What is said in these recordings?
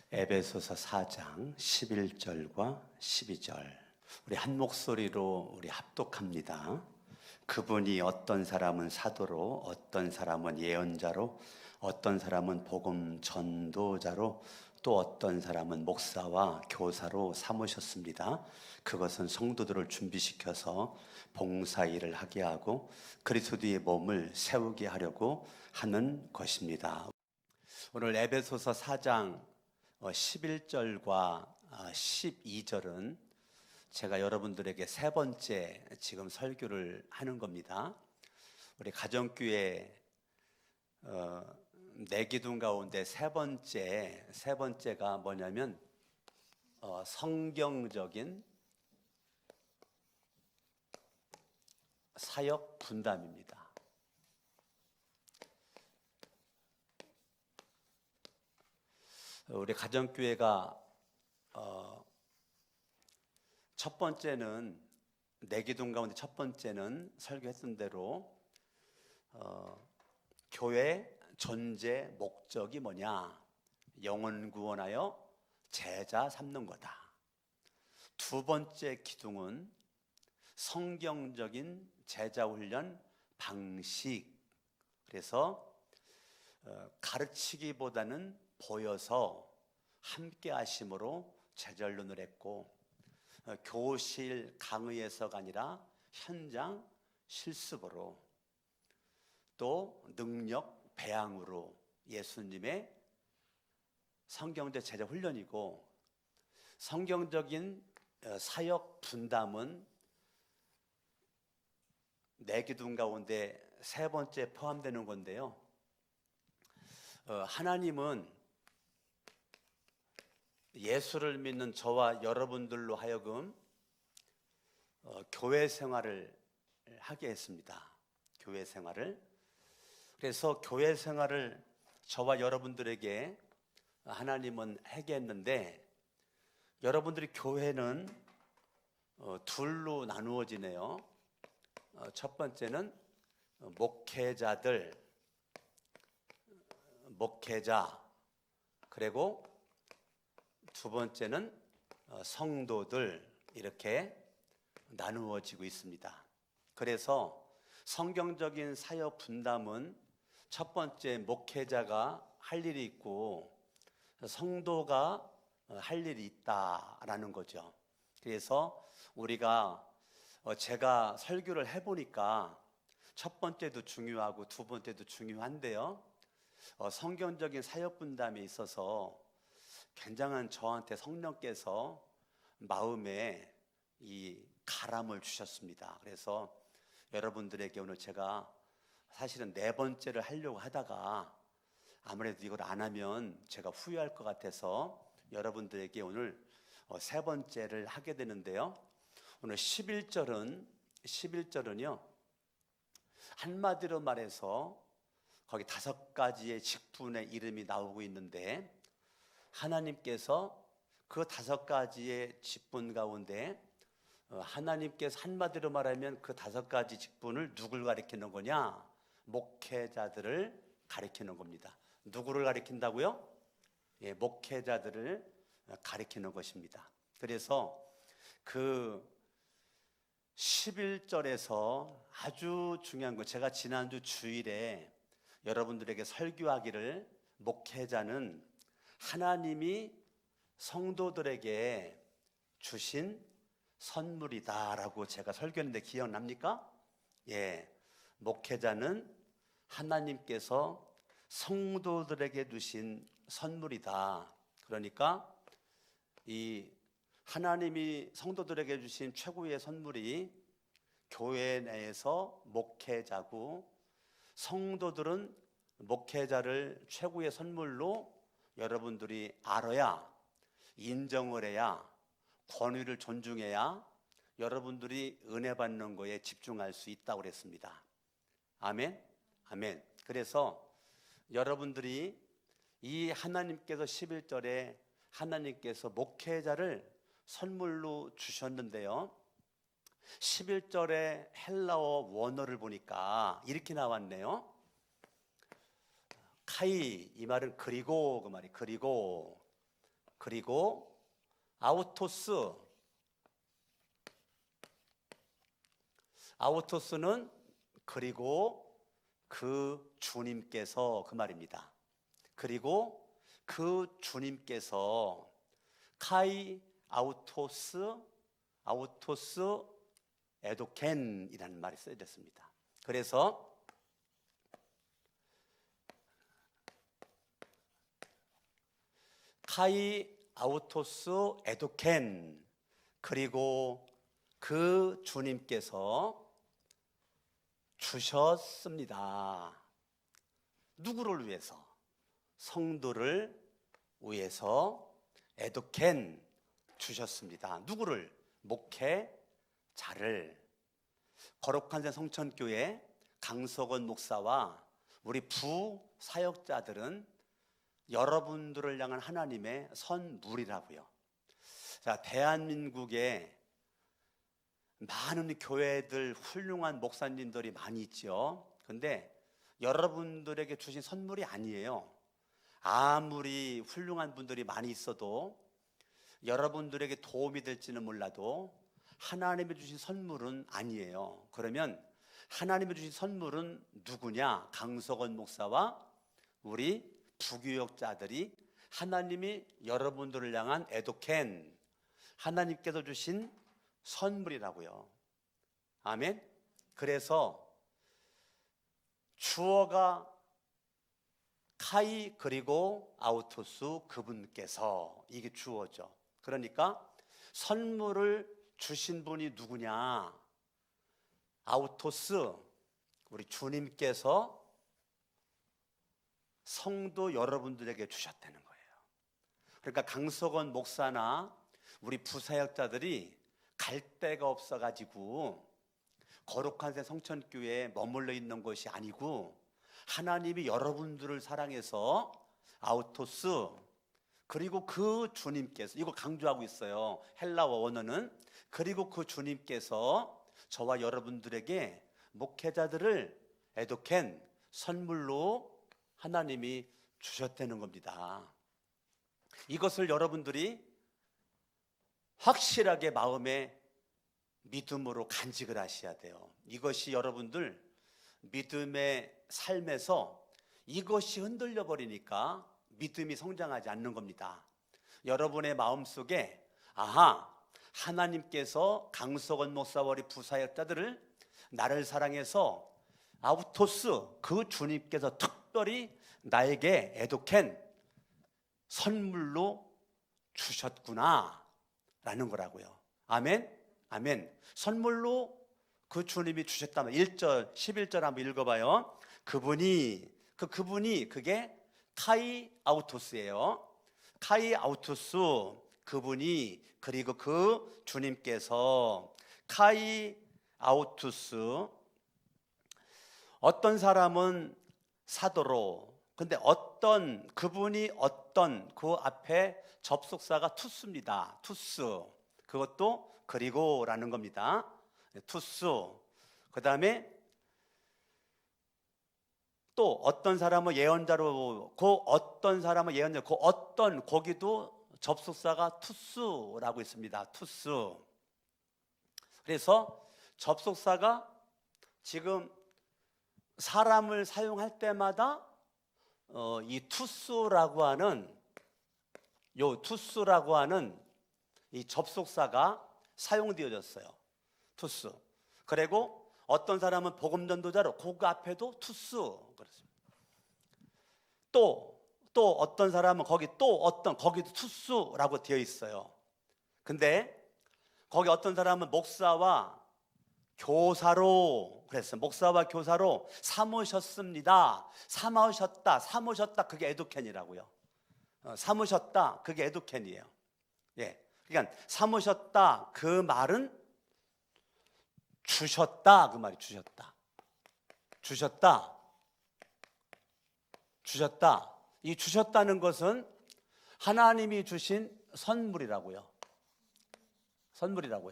에베소서 4장 11절과 12절 우리 한 목소리로 우리 합독합니다. 그분이 어떤 사람은 사도로, 어떤 사람은 예언자로, 어떤 사람은 복음 전도자로, 또 어떤 사람은 목사와 교사로 삼으셨습니다. 그것은 성도들을 준비시켜서 봉사일을 하게 하고 그리스도의 몸을 세우게 하려고 하는 것입니다. 오늘 에베소서 4장 11절과 12절은 제가 여러분들에게 세 번째 지금 설교를 하는 겁니다. 우리 가정교회 네 기둥 가운데 세 번째가 뭐냐면 성경적인 사역 분담입니다. 우리 가정교회가 첫 번째는 네 기둥 가운데 첫 번째는 설교했던 대로 교회 존재 목적이 뭐냐? 영혼 구원하여 제자 삼는 거다. 두 번째 기둥은 성경적인 제자 훈련 방식. 그래서 가르치기보다는 보여서 함께 하심으로 제자훈련을 했고, 교실 강의에서가 아니라 현장 실습으로, 또 능력 배양으로 예수님의 성경적 제자 훈련이고, 성경적인 사역 분담은 네 기둥 가운데 세 번째 포함되는 건데요. 하나님은 예수를 믿는 저와 여러분들로 하여금 교회 생활을 하게 했습니다. 교회 생활을. 그래서 교회 생활을 저와 여러분들에게 하나님은 하게 했는데, 여러분들이 교회는 둘로 나누어지네요. 첫 번째는 목회자, 그리고 두 번째는 성도들, 이렇게 나누어지고 있습니다. 그래서 성경적인 사역 분담은 첫 번째 목회자가 할 일이 있고 성도가 할 일이 있다라는 거죠. 그래서 우리가 제가 설교를 해보니까 첫 번째도 중요하고 두 번째도 중요한데요. 성경적인 사역 분담에 있어서 굉장한 저한테 성령께서 마음에 이 가람을 주셨습니다. 그래서 여러분들에게 오늘 제가 사실은 네 번째를 하려고 하다가 아무래도 이걸 안 하면 제가 후회할 것 같아서 여러분들에게 오늘 세 번째를 하게 되는데요. 오늘 11절은요, 한마디로 말해서 거기 5가지의 직분의 이름이 나오고 있는데, 하나님께서 그 5가지의 직분 가운데 하나님께서 한마디로 말하면 그 5가지 직분을 누굴 가리키는 거냐? 목회자들을 가리키는 겁니다. 누구를 가리킨다고요? 예, 목회자들을 가리키는 것입니다. 그래서 그 11절에서 아주 중요한 거, 제가 지난주 주일에 여러분들에게 설교하기를, 목회자는 하나님이 성도들에게 주신 선물이다라고 제가 설교했는데 기억납니까? 예, 목회자는 하나님께서 성도들에게 주신 선물이다. 그러니까 이 하나님이 성도들에게 주신 최고의 선물이 교회 내에서 목회자고, 성도들은 목회자를 최고의 선물로 여러분들이 알아야, 인정을 해야, 권위를 존중해야 여러분들이 은혜 받는 거에 집중할 수 있다고 그랬습니다. 아멘? 아멘. 그래서 여러분들이 이 하나님께서 11절에 하나님께서 목회자를 선물로 주셨는데요, 11절에 헬라어 원어를 보니까 이렇게 나왔네요. 카이, 이 말은 그리고, 그 말이 그리고 그리고 아우토스는 그리고 그 주님께서 그 말입니다. 그리고 그 주님께서 카이 아우토스 에도켄이라는 말이 쓰여졌습니다. 그래서 카이 아우토스 에도켄, 그리고 그 주님께서 주셨습니다. 누구를 위해서? 성도를 위해서 에도켄 주셨습니다. 누구를? 목회자를. 거룩한 새 성천교회 강석원 목사와 우리 부사역자들은 여러분들을 향한 하나님의 선물이라고요. 자, 대한민국에 많은 교회들, 훌륭한 목사님들이 많이 있죠. 근데 여러분들에게 주신 선물이 아니에요. 아무리 훌륭한 분들이 많이 있어도, 여러분들에게 도움이 될지는 몰라도 하나님이 주신 선물은 아니에요. 그러면 하나님이 주신 선물은 누구냐? 강석원 목사와 우리 부교역자들이 하나님이 여러분들을 향한 에도켄, 하나님께서 주신 선물이라고요. 아멘. 그래서 주어가 카이 그리고 아우토스, 그분께서, 이게 주어죠. 그러니까 선물을 주신 분이 누구냐? 아우토스, 우리 주님께서 성도 여러분들에게 주셨다는 거예요. 그러니까 강석원 목사나 우리 부사역자들이 갈 데가 없어가지고 거룩한 새 성천교회에 머물러 있는 것이 아니고, 하나님이 여러분들을 사랑해서 아우토스, 그리고 그 주님께서, 이거 강조하고 있어요. 헬라어 원어는. 그리고 그 주님께서 저와 여러분들에게 목회자들을 에도켄, 선물로 하나님이 주셨다는 겁니다. 이것을 여러분들이 확실하게 마음에 믿음으로 간직을 하셔야 돼요. 이것이 여러분들 믿음의 삶에서 이것이 흔들려 버리니까 믿음이 성장하지 않는 겁니다. 여러분의 마음속에 하나님께서 강석원 목사와 우리 부사역자들을 나를 사랑해서 아우토스, 그 주님께서 특별히 나에게 에도켄, 선물로 주셨구나 라는 거라고요. 아멘. 아멘. 선물로 그 주님이 주셨다면 1절 11절 한번 읽어봐요. 그분이 그게 카이 아우토스예요. 카이 아우토스, 그분이, 그리고 그 주님께서. 카이 아우토스, 어떤 사람은 사도로, 근데 그분이 그 앞에 접속사가 투스입니다. 투스, 그것도 그리고라는 겁니다. 투스. 그 다음에 또 어떤 사람은 예언자로, 거기도 접속사가 투스라고 있습니다. 투스. 그래서 접속사가 지금 사람을 사용할 때마다 이 투스라고 하는 이 접속사가 사용되어졌어요. 투스. 그리고 어떤 사람은 복음 전도자로, 그 앞에도 투스 그렇습니다. 또 어떤 사람은 거기도 투스라고 되어 있어요. 근데 거기 어떤 사람은 목사와 교사로, 그랬어요. 목사와 교사로 삼으셨습니다. 삼으셨다, 그게 에도켄이라고요. 삼으셨다, 그게 에도켄이에요. 예. 그러니까 삼으셨다, 그 말은 주셨다, 그 말이 주셨다. 이 주셨다는 것은 하나님이 주신 선물이라고요.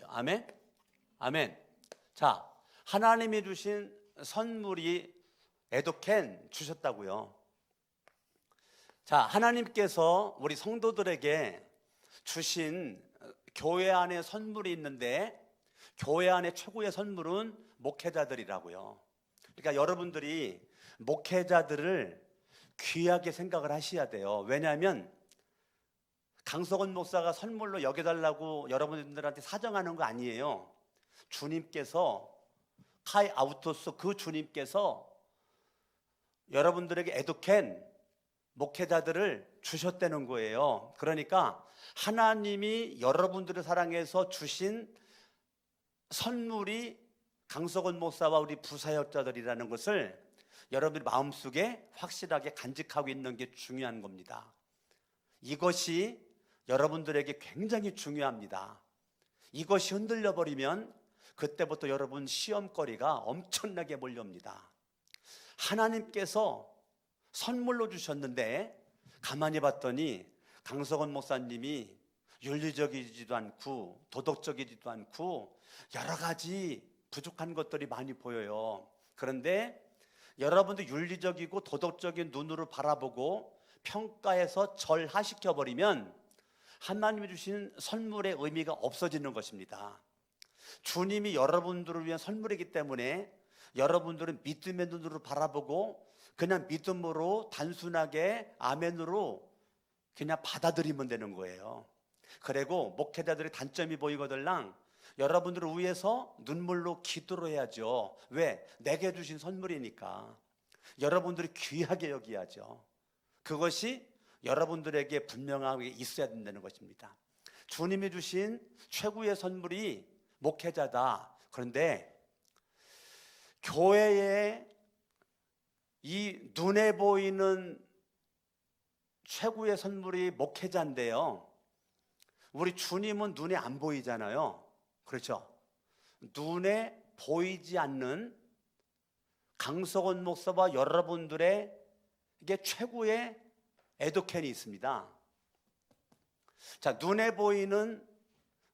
아멘. 아멘. 자, 하나님이 주신 선물이 에도켄 주셨다고요. 자, 하나님께서 우리 성도들에게 주신 교회 안에 선물이 있는데 교회 안에 최고의 선물은 목회자들이라고요. 그러니까 여러분들이 목회자들을 귀하게 생각을 하셔야 돼요. 왜냐하면 강석원 목사가 선물로 여겨달라고 여러분들한테 사정하는 거 아니에요. 주님께서 카이 아우토스 그 주님께서 여러분들에게 에듀켄 목회자들을 주셨다는 거예요. 그러니까 하나님이 여러분들을 사랑해서 주신 선물이 강석원 목사와 우리 부사역자들이라는 것을 여러분들 마음속에 확실하게 간직하고 있는 게 중요한 겁니다. 이것이 여러분들에게 굉장히 중요합니다. 이것이 흔들려 버리면 그때부터 여러분 시험거리가 엄청나게 몰려옵니다. 하나님께서 선물로 주셨는데 가만히 봤더니 강석원 목사님이 윤리적이지도 않고 도덕적이지도 않고 여러 가지 부족한 것들이 많이 보여요. 그런데 여러분도 윤리적이고 도덕적인 눈으로 바라보고 평가해서 절하시켜버리면 하나님이 주신 선물의 의미가 없어지는 것입니다. 주님이 여러분들을 위한 선물이기 때문에 여러분들은 믿음의 눈으로 바라보고 그냥 믿음으로 단순하게 아멘으로 그냥 받아들이면 되는 거예요. 그리고 목회자들의 단점이 보이거들랑 여러분들을 위해서 눈물로 기도를 해야죠. 왜? 내게 주신 선물이니까 여러분들이 귀하게 여기야죠. 그것이 여러분들에게 분명하게 있어야 된다는 것입니다. 주님이 주신 최고의 선물이 목회자다. 그런데 교회에 이 눈에 보이는 최고의 선물이 목회자인데요. 우리 주님은 눈에 안 보이잖아요. 그렇죠? 눈에 보이지 않는 강석원 목사와 여러분들의 이게 최고의 에듀켄이 있습니다. 자, 눈에 보이는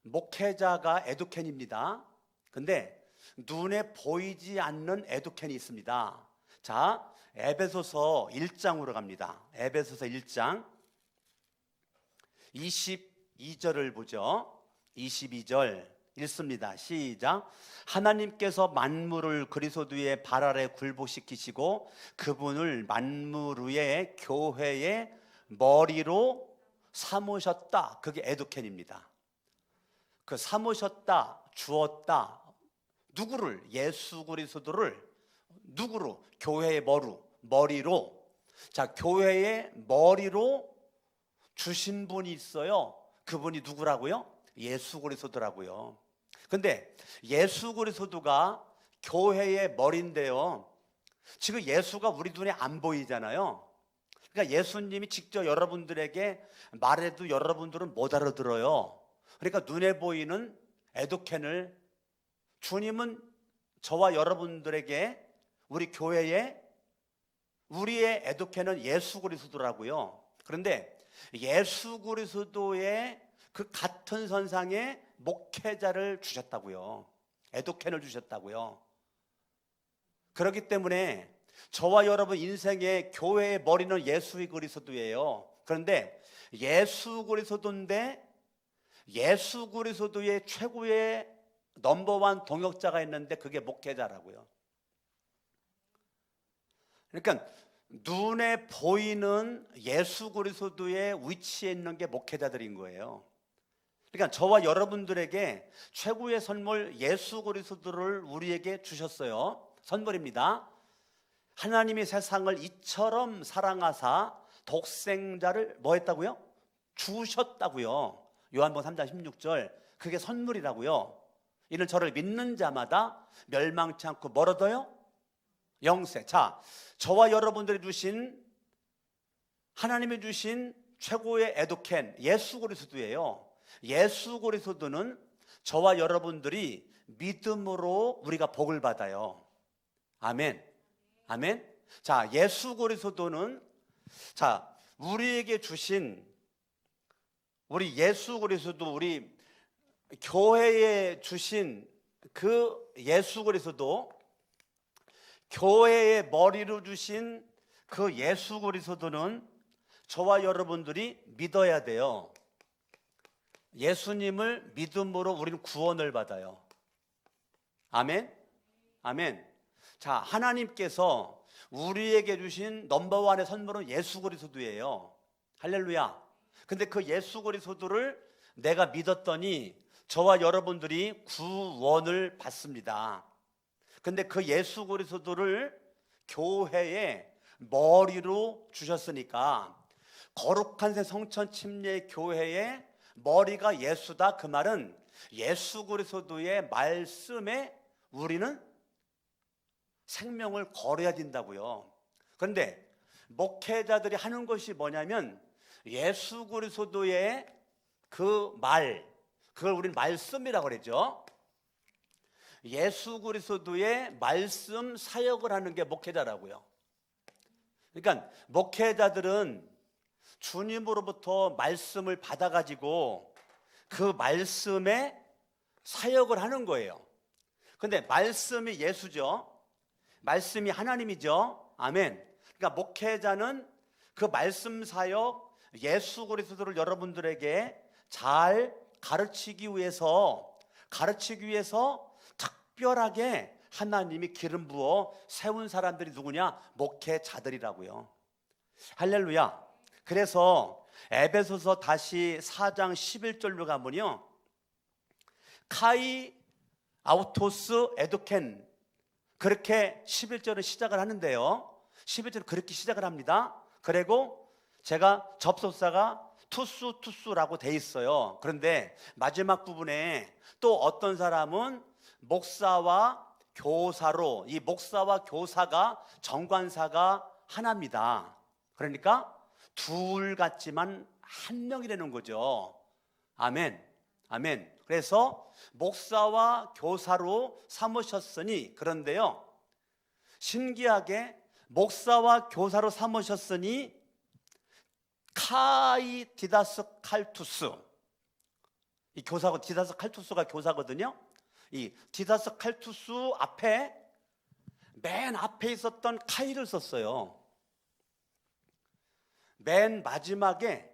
목회자가 에듀켄입니다. 근데 눈에 보이지 않는 에듀켄이 있습니다. 자, 에베소서 1장으로 갑니다. 에베소서 1장 22절을 보죠. 22절 읽습니다. 시작. 하나님께서 만물을 그리스도 위에 발 아래 굴복시키시고 그분을 만물 위에 교회의 머리로 삼으셨다. 그게 에듀켄입니다. 그 삼으셨다, 주었다. 누구를? 예수 그리스도를 누구로? 교회의 머리로. 자, 교회의 머리로 주신 분이 있어요. 그분이 누구라고요? 예수 그리스도라고요. 근데 예수 그리스도가 교회의 머리인데요. 지금 예수가 우리 눈에 안 보이잖아요. 그러니까 예수님이 직접 여러분들에게 말해도 여러분들은 못 알아들어요. 그러니까 눈에 보이는 에듀켄을 주님은 저와 여러분들에게 우리 교회에 우리의 에듀켄은 예수 그리스도라고요. 그런데 예수 그리스도의 그 같은 선상에 목회자를 주셨다고요. 에듀켄을 주셨다고요. 그렇기 때문에 저와 여러분 인생의 교회의 머리는 예수 그리스도예요. 그런데 예수 그리스도인데 예수 그리스도의 최고의 넘버원 동역자가 있는데 그게 목회자라고요. 그러니까 눈에 보이는 예수 그리스도의 위치에 있는 게 목회자들인 거예요. 그러니까 저와 여러분들에게 최고의 선물 예수 그리스도를 우리에게 주셨어요. 선물입니다. 하나님이 세상을 이처럼 사랑하사 독생자를 뭐 했다고요? 주셨다고요. 요한복음 3장 16절 그게 선물이라고요. 이는 저를 믿는 자마다 멸망치 않고 뭘 얻어요? 영생. 자, 저와 여러분들이 주신 하나님이 주신 최고의 에듀켄 예수 그리스도예요. 예수 그리스도는 저와 여러분들이 믿음으로 우리가 복을 받아요. 아멘. 아멘. 자, 예수 그리스도는 자, 우리에게 주신 우리 예수 그리스도 우리 교회에 주신 그 예수 그리스도 교회의 머리로 주신 그 예수 그리스도는 저와 여러분들이 믿어야 돼요. 예수님을 믿음으로 우리는 구원을 받아요. 아멘? 아멘. 자, 하나님께서 우리에게 주신 넘버원의 선물은 예수 그리스도예요. 할렐루야. 근데 그 예수 그리스도를 내가 믿었더니 저와 여러분들이 구원을 받습니다. 근데 그 예수 그리스도를 교회의 머리로 주셨으니까 거룩한 새 성천 침례 교회의 머리가 예수다. 그 말은 예수 그리스도의 말씀에 우리는 생명을 걸어야 된다고요. 그런데 목회자들이 하는 것이 뭐냐면 예수 그리스도의 그 말, 그걸 우리는 말씀이라고 그러죠. 예수 그리스도의 말씀 사역을 하는 게 목회자라고요. 그러니까 목회자들은 주님으로부터 말씀을 받아가지고 그 말씀에 사역을 하는 거예요. 근데 말씀이 예수죠. 말씀이 하나님이죠. 아멘. 그러니까 목회자는 그 말씀 사역, 예수 그리스도를 여러분들에게 잘 가르치기 위해서 특별하게 하나님이 기름 부어 세운 사람들이 누구냐? 목회자들이라고요. 할렐루야. 그래서 에베소서 다시 4장 11절로 가면요, 카이 아우토스 에도켄, 그렇게 11절을 시작을 하는데요, 11절을 그렇게 시작을 합니다. 그리고 제가 접속사가 투수라고 돼 있어요. 그런데 마지막 부분에 또 어떤 사람은 목사와 교사로, 이 목사와 교사가 정관사가 하나입니다. 그러니까 둘 같지만 한 명이라는 거죠. 아멘. 아멘. 그래서 목사와 교사로 삼으셨으니, 그런데요, 신기하게 목사와 교사로 삼으셨으니 카이 디다스 칼투스, 이 교사고, 디다스 칼투스가 교사거든요. 이 디다스 칼투스 앞에, 맨 앞에 있었던 카이를 썼어요. 맨 마지막에,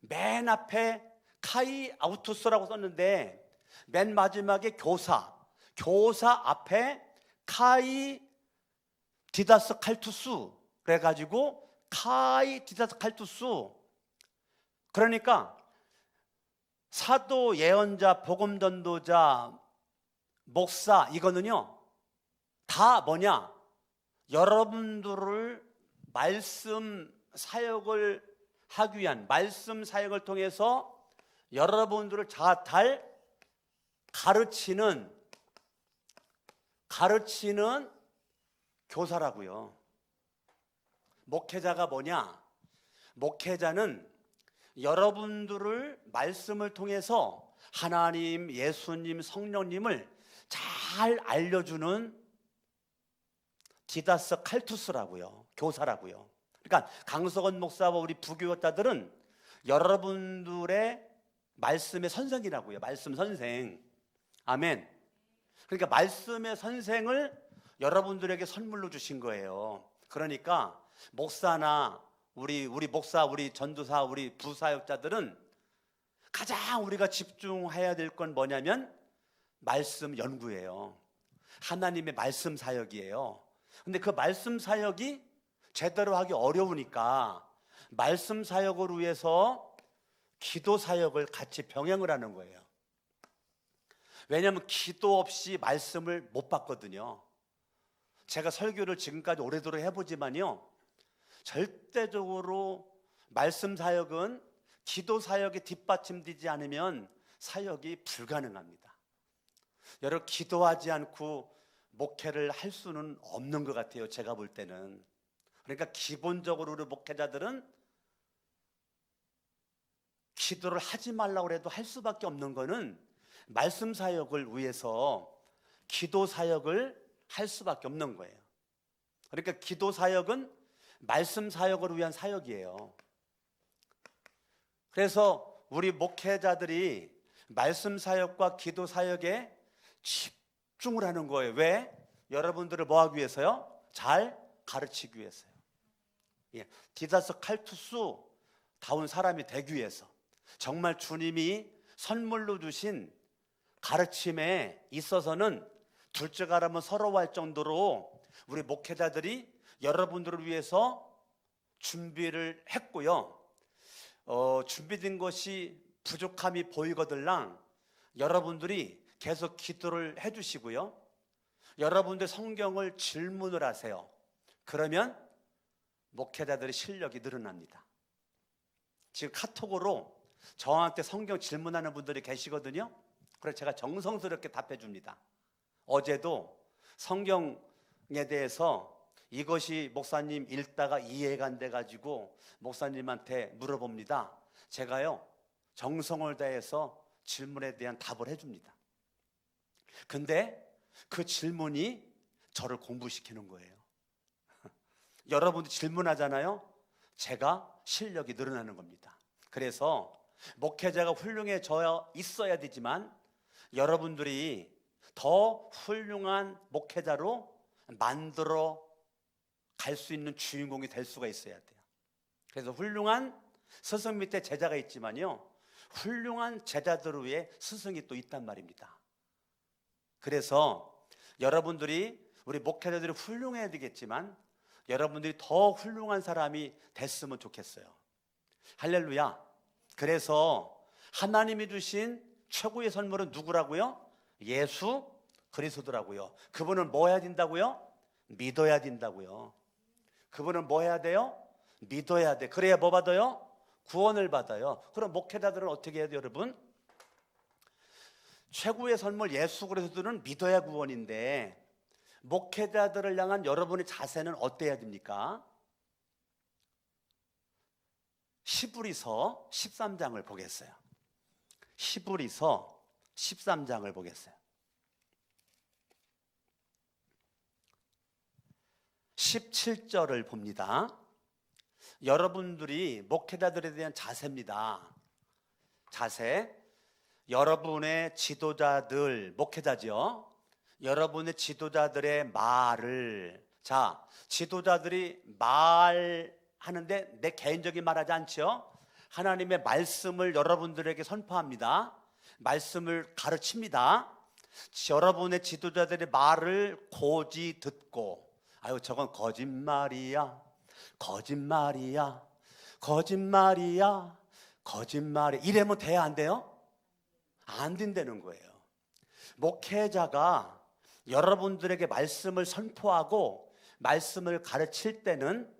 맨 앞에 카이 아우토스라고 썼는데 맨 마지막에 교사 앞에 카이 디다스 칼투스, 그래가지고 카이 디다스 칼투스. 그러니까 사도, 예언자, 복음 전도자, 목사, 이거는요 다 뭐냐? 여러분들을 말씀 사역을 하기 위한, 말씀 사역을 통해서 여러분들을 잘 가르치는 교사라고요. 목회자가 뭐냐? 목회자는 여러분들을 말씀을 통해서 하나님, 예수님, 성령님을 잘 알려주는 디다스 칼투스라고요. 교사라고요. 그러니까 강석원 목사와 우리 부교육자들은 여러분들의 말씀의 선생이라고요. 말씀 선생. 아멘. 그러니까 말씀의 선생을 여러분들에게 선물로 주신 거예요. 그러니까 목사나 우리 목사, 우리 전도사, 우리 부사역자들은 가장 우리가 집중해야 될 건 뭐냐면 말씀 연구예요. 하나님의 말씀 사역이에요. 근데 그 말씀 사역이 제대로 하기 어려우니까 말씀 사역을 위해서 기도 사역을 같이 병행을 하는 거예요. 왜냐하면 기도 없이 말씀을 못 받거든요. 제가 설교를 지금까지 오래도록 해보지만요, 절대적으로 말씀 사역은 기도 사역에 뒷받침되지 않으면 사역이 불가능합니다. 여러분, 기도하지 않고 목회를 할 수는 없는 것 같아요. 제가 볼 때는. 그러니까 기본적으로 우리 목회자들은 기도를 하지 말라고 해도 할 수밖에 없는 거는 말씀 사역을 위해서 기도 사역을 할 수밖에 없는 거예요. 그러니까 기도 사역은 말씀 사역을 위한 사역이에요. 그래서 우리 목회자들이 말씀 사역과 기도 사역에 집중을 하는 거예요. 왜? 여러분들을 뭐 하기 위해서요? 잘 가르치기 위해서요. 디다스 칼투스 다운 사람이 되기 위해서, 정말 주님이 선물로 주신 가르침에 있어서는 둘째가라면 서러워할 정도로 우리 목회자들이 여러분들을 위해서 준비를 했고요. 준비된 것이 부족함이 보이거들랑 여러분들이 계속 기도를 해주시고요. 여러분들 성경을 질문을 하세요. 그러면 목회자들의 실력이 늘어납니다. 지금 카톡으로 저한테 성경 질문하는 분들이 계시거든요. 그래서 제가 정성스럽게 답해 줍니다. 어제도 성경에 대해서 이것이 목사님 읽다가 이해가 안 돼가지고 목사님한테 물어봅니다. 제가요 정성을 다해서 질문에 대한 답을 해줍니다. 근데 그 질문이 저를 공부시키는 거예요. 여러분도 질문하잖아요. 제가 실력이 늘어나는 겁니다. 그래서 목회자가 훌륭해져 있어야 되지만 여러분들이 더 훌륭한 목회자로 만들어 갈 수 있는 주인공이 될 수가 있어야 돼요. 그래서 훌륭한 스승 밑에 제자가 있지만요, 훌륭한 제자들 위에 스승이 또 있단 말입니다. 그래서 여러분들이, 우리 목회자들이 훌륭해야 되겠지만 여러분들이 더 훌륭한 사람이 됐으면 좋겠어요. 할렐루야. 그래서 하나님이 주신 최고의 선물은 누구라고요? 예수 그리스도라고요. 그분은 뭐 해야 된다고요? 믿어야 된다고요. 그분은 뭐 해야 돼요? 믿어야 돼. 그래야 뭐 받아요? 구원을 받아요. 그럼 목회자들은 어떻게 해야 돼요, 여러분? 최고의 선물 예수 그리스도는 믿어야 구원인데 목회자들을 향한 여러분의 자세는 어때야 됩니까? 히브리서 13장을 보겠어요. 히브리서 13장을 보겠어요. 17절을 봅니다. 여러분들이 목회자들에 대한 자세입니다. 자세. 여러분의 지도자들, 목회자죠. 여러분의 지도자들의 말을, 자, 지도자들이 말하는데 내 개인적인 말하지 않죠. 하나님의 말씀을 여러분들에게 선포합니다. 말씀을 가르칩니다. 여러분의 지도자들의 말을 고지 듣고, 아유 저건 거짓말이야, 거짓말이야, 거짓말이야, 거짓말이야, 이러면 돼야 안 돼요? 안 된다는 거예요. 목회자가 여러분들에게 말씀을 선포하고 말씀을 가르칠 때는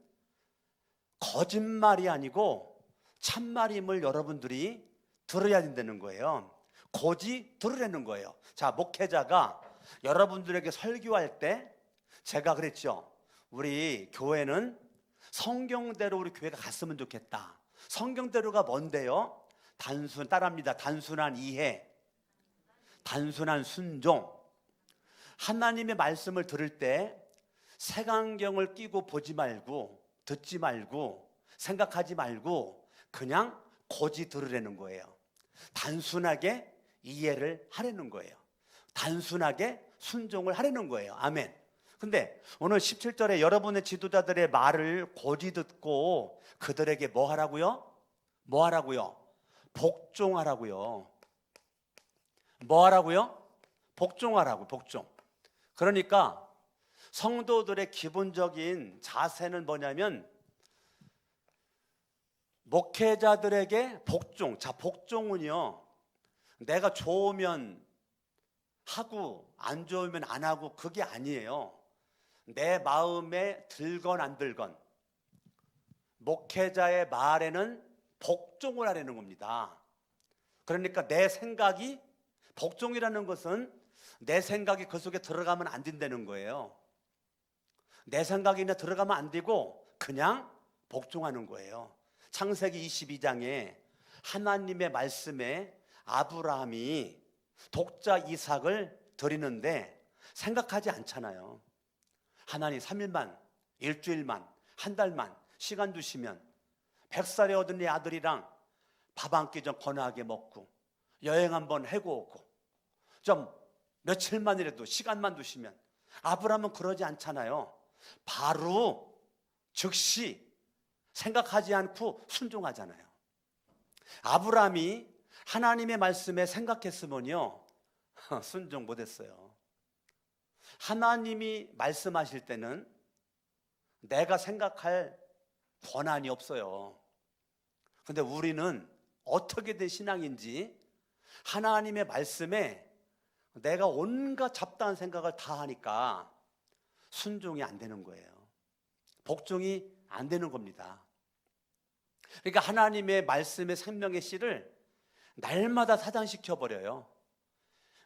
거짓말이 아니고 참말임을 여러분들이 들어야 된다는 거예요. 고지 들으라는 거예요. 자, 목회자가 여러분들에게 설교할 때 제가 그랬죠. 우리 교회는 성경대로 우리 교회가 갔으면 좋겠다. 성경대로가 뭔데요? 따라합니다. 단순한 이해, 단순한 순종. 하나님의 말씀을 들을 때 색안경을 끼고 보지 말고 듣지 말고 생각하지 말고 그냥 고지 들으라는 거예요. 단순하게 이해를 하라는 거예요. 단순하게 순종을 하라는 거예요. 아멘. 근데 오늘 17절에 여러분의 지도자들의 말을 고지 듣고 그들에게 뭐 하라고요? 뭐 하라고요? 복종하라고요. 뭐 하라고요? 복종하라고, 복종. 그러니까 성도들의 기본적인 자세는 뭐냐면 목회자들에게 복종. 자, 복종은요, 내가 좋으면 하고 안 좋으면 안 하고 그게 아니에요. 내 마음에 들건 안 들건 목회자의 말에는 복종을 하려는 겁니다. 그러니까 내 생각이, 복종이라는 것은 내 생각이 그 속에 들어가면 안 된다는 거예요. 내 생각이 들어가면 안 되고 그냥 복종하는 거예요. 창세기 22장에 하나님의 말씀에 아브라함이 독자 이삭을 드리는데 생각하지 않잖아요. 하나님 3일만, 일주일만, 한 달만 시간 두시면 100살에 얻은 내 아들이랑 밥 한 끼 좀 건하게 먹고 여행 한번 해고 오고 좀 며칠만이라도 시간만 두시면. 아브라함은 그러지 않잖아요. 바로 즉시 생각하지 않고 순종하잖아요. 아브라함이 하나님의 말씀에 생각했으면요 순종 못했어요. 하나님이 말씀하실 때는 내가 생각할 권한이 없어요. 근데 우리는 어떻게 된 신앙인지 하나님의 말씀에 내가 온갖 잡다한 생각을 다 하니까 순종이 안 되는 거예요. 복종이 안 되는 겁니다. 그러니까 하나님의 말씀의 생명의 씨를 날마다 사장시켜 버려요.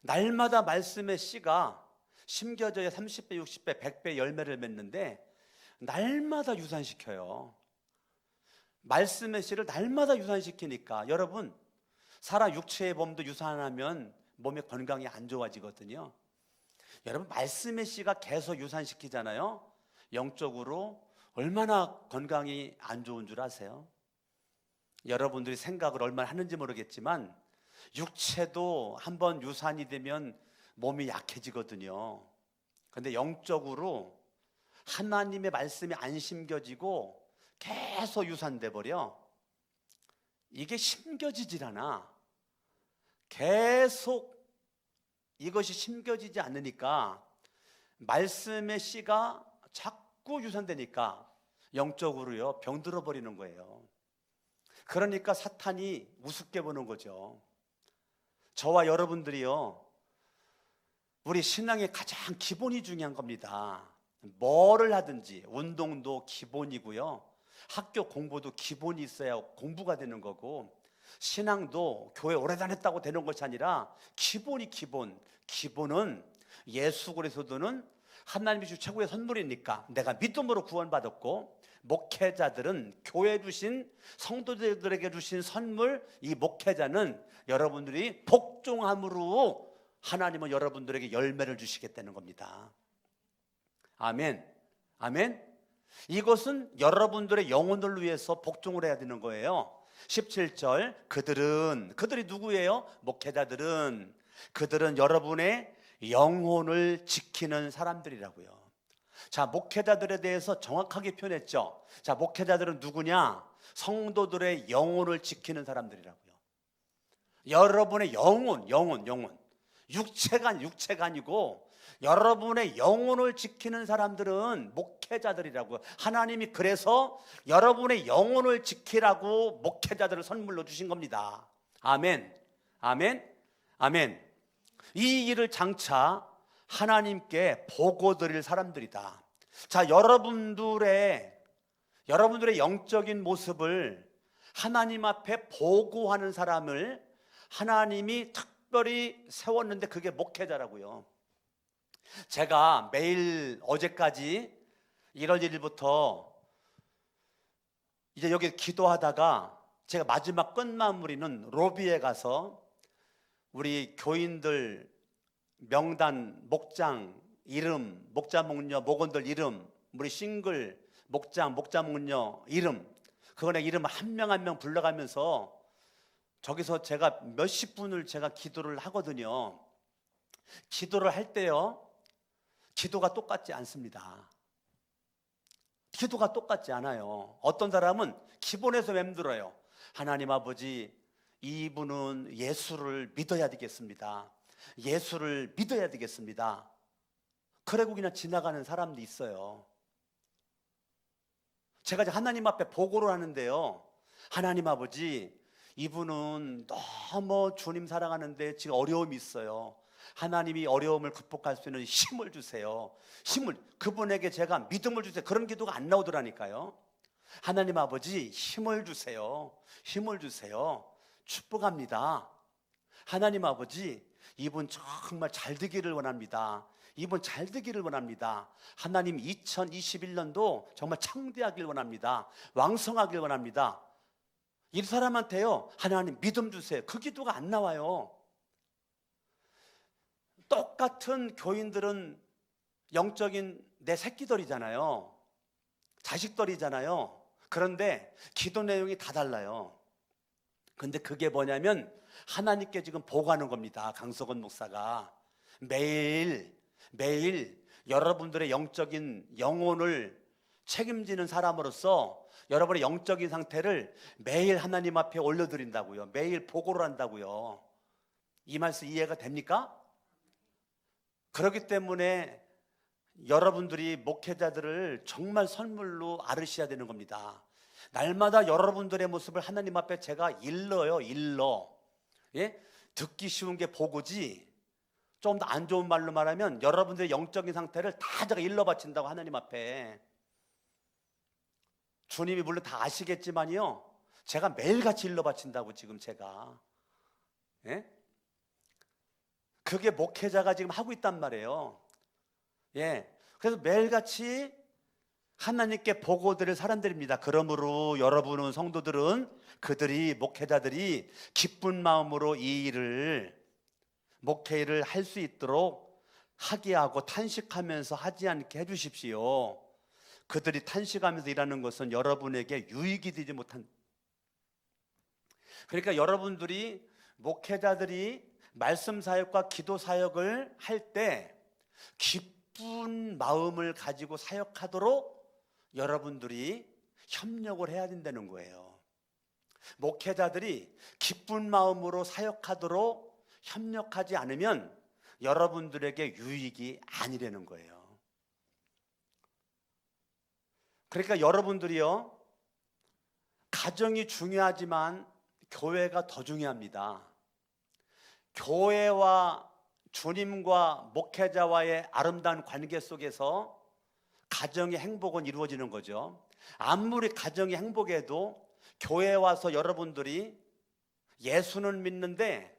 날마다 말씀의 씨가 심겨져야 30배, 60배, 100배 열매를 맺는데 날마다 유산시켜요. 말씀의 씨를 날마다 유산시키니까 여러분, 사람 육체의 몸도 유산하면 몸의 건강이 안 좋아지거든요. 여러분, 말씀의 씨가 계속 유산시키잖아요. 영적으로 얼마나 건강이 안 좋은 줄 아세요? 여러분들이 생각을 얼마나 하는지 모르겠지만 육체도 한번 유산이 되면 몸이 약해지거든요. 근데 영적으로 하나님의 말씀이 안 심겨지고 계속 유산돼 버려. 이게 심겨지질 않아. 계속 이것이 심겨지지 않으니까 말씀의 씨가 자꾸 유산되니까 영적으로요 병들어 버리는 거예요. 그러니까 사탄이 우습게 보는 거죠. 저와 여러분들이요, 우리 신앙의 가장 기본이 중요한 겁니다. 뭐를 하든지 운동도 기본이고요, 학교 공부도 기본이 있어야 공부가 되는 거고, 신앙도 교회 오래 다녔다고 되는 것이 아니라 기본이 기본은 예수 그리스도는 하나님이 주신 최고의 선물이니까 내가 믿음으로 구원받았고, 목회자들은 교회 주신 성도들에게 주신 선물, 이 목회자는 여러분들이 복종함으로 하나님은 여러분들에게 열매를 주시겠다는 겁니다. 아멘. 아멘. 이것은 여러분들의 영혼을 위해서 복종을 해야 되는 거예요. 17절, 그들이 누구예요? 목회자들은, 그들은 여러분의 영혼을 지키는 사람들이라고요. 자, 목회자들에 대해서 정확하게 표현했죠. 자, 목회자들은 누구냐? 성도들의 영혼을 지키는 사람들이라고요. 여러분의 영혼, 육체가 아니고 여러분의 영혼을 지키는 사람들은 목회자들이라고요. 하나님이 그래서 여러분의 영혼을 지키라고 목회자들을 선물로 주신 겁니다. 아멘. 아멘. 아멘. 이 일을 장차 하나님께 보고 드릴 사람들이다. 자, 여러분들의 영적인 모습을 하나님 앞에 보고하는 사람을 하나님이 특별히 세웠는데 그게 목회자라고요. 제가 매일 어제까지 1월 1일부터 이제 여기 기도하다가 제가 마지막 끝마무리는 로비에 가서 우리 교인들 명단, 목장 이름, 목자, 목녀, 목원들 이름, 우리 싱글 목장, 목자, 목녀 이름, 그거네 이름 한 명 한 명 불러가면서 저기서 제가 몇십 분을 제가 기도를 하거든요. 기도를 할 때요, 기도가 똑같지 않습니다. 기도가 똑같지 않아요. 어떤 사람은 기본에서 맴들어요. 하나님 아버지, 이분은 예수를 믿어야 되겠습니다. 예수를 믿어야 되겠습니다. 그러고 그냥 지나가는 사람도 있어요. 제가 이제 하나님 앞에 보고를 하는데요, 하나님 아버지, 이분은 너무 주님 사랑하는데 지금 어려움이 있어요. 하나님이 어려움을 극복할 수 있는 힘을 주세요. 그분에게 제가 믿음을 주세요. 그런 기도가 안 나오더라니까요. 하나님 아버지, 힘을 주세요. 축복합니다. 하나님 아버지, 이분 정말 잘 되기를 원합니다. 하나님 2021년도 정말 창대하길 원합니다. 왕성하길 원합니다. 이 사람한테요, 하나님 믿음 주세요. 그 기도가 안 나와요. 똑같은 교인들은 영적인 내 새끼들이잖아요. 자식들이잖아요. 그런데 기도 내용이 다 달라요. 근데 그게 뭐냐면 하나님께 지금 보고하는 겁니다. 강석원 목사가 매일 여러분들의 영적인 영혼을 책임지는 사람으로서 여러분의 영적인 상태를 매일 하나님 앞에 올려드린다고요. 매일 보고를 한다고요. 이 말씀 이해가 됩니까? 그렇기 때문에 여러분들이 목회자들을 정말 선물로 아르셔야 되는 겁니다. 날마다 여러분들의 모습을 하나님 앞에 제가 일러요. 예? 듣기 쉬운 게 보고지, 좀 더 안 좋은 말로 말하면 여러분들의 영적인 상태를 다 제가 일러 바친다고. 하나님 앞에 주님이 물론 다 아시겠지만요, 제가 매일같이 일러 바친다고. 지금 제가, 예? 그게 목회자가 지금 하고 있단 말이에요. 예. 그래서 매일같이 하나님께 보고 드릴 사람들입니다. 그러므로 여러분은, 성도들은, 그들이, 목회자들이 기쁜 마음으로 이 일을, 목회 일을 할 수 있도록 하게 하고 탄식하면서 하지 않게 해주십시오. 그들이 탄식하면서 일하는 것은 여러분에게 유익이 되지 못한, 그러니까 여러분들이, 목회자들이 말씀 사역과 기도 사역을 할 때 기쁜 마음을 가지고 사역하도록 여러분들이 협력을 해야 된다는 거예요. 목회자들이 기쁜 마음으로 사역하도록 협력하지 않으면 여러분들에게 유익이 아니라는 거예요. 그러니까 여러분들이요, 가정이 중요하지만 교회가 더 중요합니다. 교회와 주님과 목회자와의 아름다운 관계 속에서 가정의 행복은 이루어지는 거죠. 아무리 가정이 행복해도 교회에 와서 여러분들이 예수는 믿는데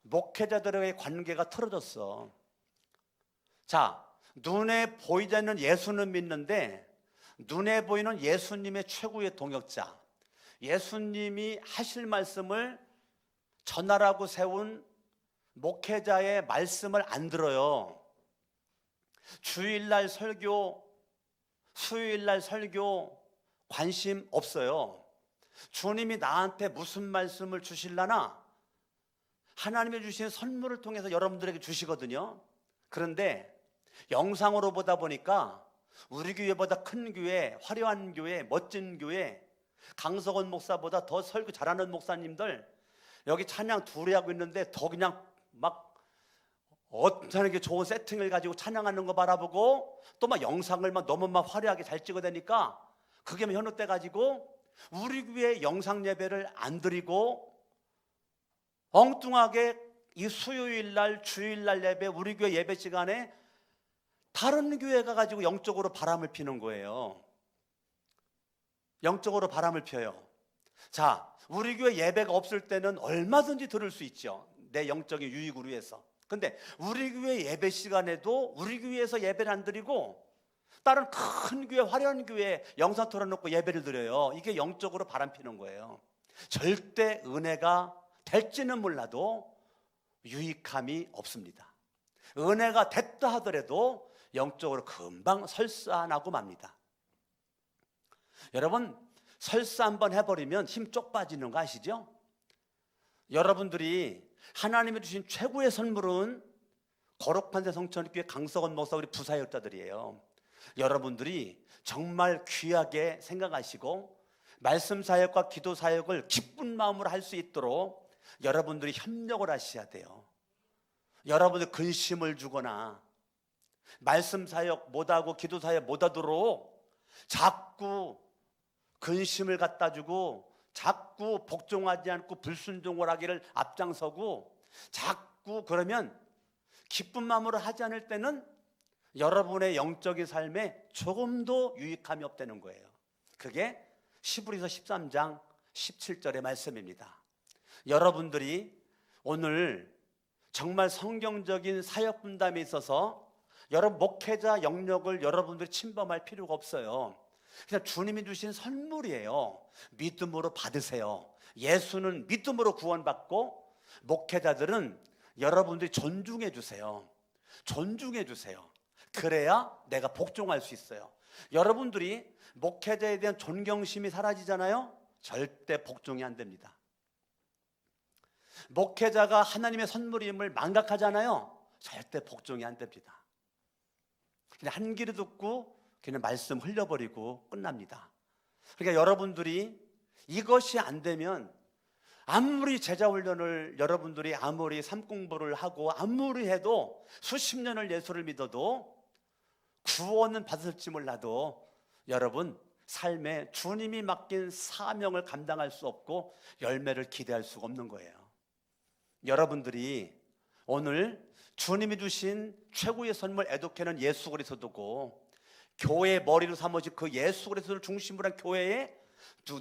목회자들의 관계가 틀어졌어. 자, 눈에 보이지 않는 예수는 믿는데 눈에 보이는 예수님의 최고의 동역자, 예수님이 하실 말씀을 전하라고 세운 목회자의 말씀을 안 들어요. 주일날 설교, 수요일날 설교 관심 없어요. 주님이 나한테 무슨 말씀을 주실라나 하나님이 주신 선물을 통해서 여러분들에게 주시거든요. 그런데 영상으로 보다 보니까 우리 교회보다 큰 교회, 화려한 교회, 멋진 교회, 강석원 목사보다 더 설교 잘하는 목사님들 여기 찬양 둘이 하고 있는데 더 그냥 막 어떻게 좋은 세팅을 가지고 찬양하는 거 바라보고 또 막 영상을 막 너무 막 화려하게 잘 찍어대니까 그게 막 현혹돼 가지고 우리 교회 영상 예배를 안 드리고 엉뚱하게 이 수요일 날, 주일 날 예배, 우리 교회 예배 시간에 다른 교회 가 가지고 영적으로 바람을 피는 거예요. 영적으로 바람을 펴요. 자, 우리 교회 예배가 없을 때는 얼마든지 들을 수 있죠. 내 영적인 유익을 위해서. 근데 우리 교회 예배 시간에도 우리 교회에서 예배를 안 드리고 다른 큰 교회, 화려한 교회에 영상 틀어놓고 예배를 드려요. 이게 영적으로 바람피는 거예요. 절대 은혜가 될지는 몰라도 유익함이 없습니다. 은혜가 됐다 하더라도 영적으로 금방 설사나고 맙니다. 여러분, 설사 한번 해버리면 힘 쪽 빠지는 거 아시죠? 여러분들이 하나님이 주신 최고의 선물은 거룩한 새 성천교회 강석원 목사 우리 부사역자들이에요. 여러분들이 정말 귀하게 생각하시고 말씀 사역과 기도 사역을 기쁜 마음으로 할 수 있도록 여러분들이 협력을 하셔야 돼요. 여러분들 근심을 주거나 말씀 사역 못하고 기도 사역 못하도록 자꾸 근심을 갖다 주고 자꾸 복종하지 않고 불순종을 하기를 앞장서고 자꾸 그러면 기쁜 마음으로 하지 않을 때는 여러분의 영적인 삶에 조금도 유익함이 없다는 거예요. 그게 히브리서 13장 17절의 말씀입니다. 여러분들이 오늘 정말 성경적인 사역 분담에 있어서 여러분 목회자 영역을 여러분들이 침범할 필요가 없어요. 그냥 주님이 주신 선물이에요. 믿음으로 받으세요. 예수는 믿음으로 구원받고 목회자들은 여러분들이 존중해 주세요. 존중해 주세요. 그래야 내가 복종할 수 있어요. 여러분들이 목회자에 대한 존경심이 사라지잖아요. 절대 복종이 안 됩니다. 목회자가 하나님의 선물임을 망각하잖아요. 절대 복종이 안 됩니다. 그냥 한 귀로 듣고 그냥 말씀 흘려버리고 끝납니다. 그러니까 여러분들이 이것이 안 되면 아무리 제자훈련을 여러분들이 아무리 삶공부를 하고 아무리 해도 수십 년을 예수를 믿어도 구원은 받을지 몰라도 여러분 삶에 주님이 맡긴 사명을 감당할 수 없고 열매를 기대할 수가 없는 거예요. 여러분들이 오늘 주님이 주신 최고의 선물 에도케는 예수 그리스도고 교회의 머리로 삼으신 그 예수 그리스도를 중심으로 한 교회에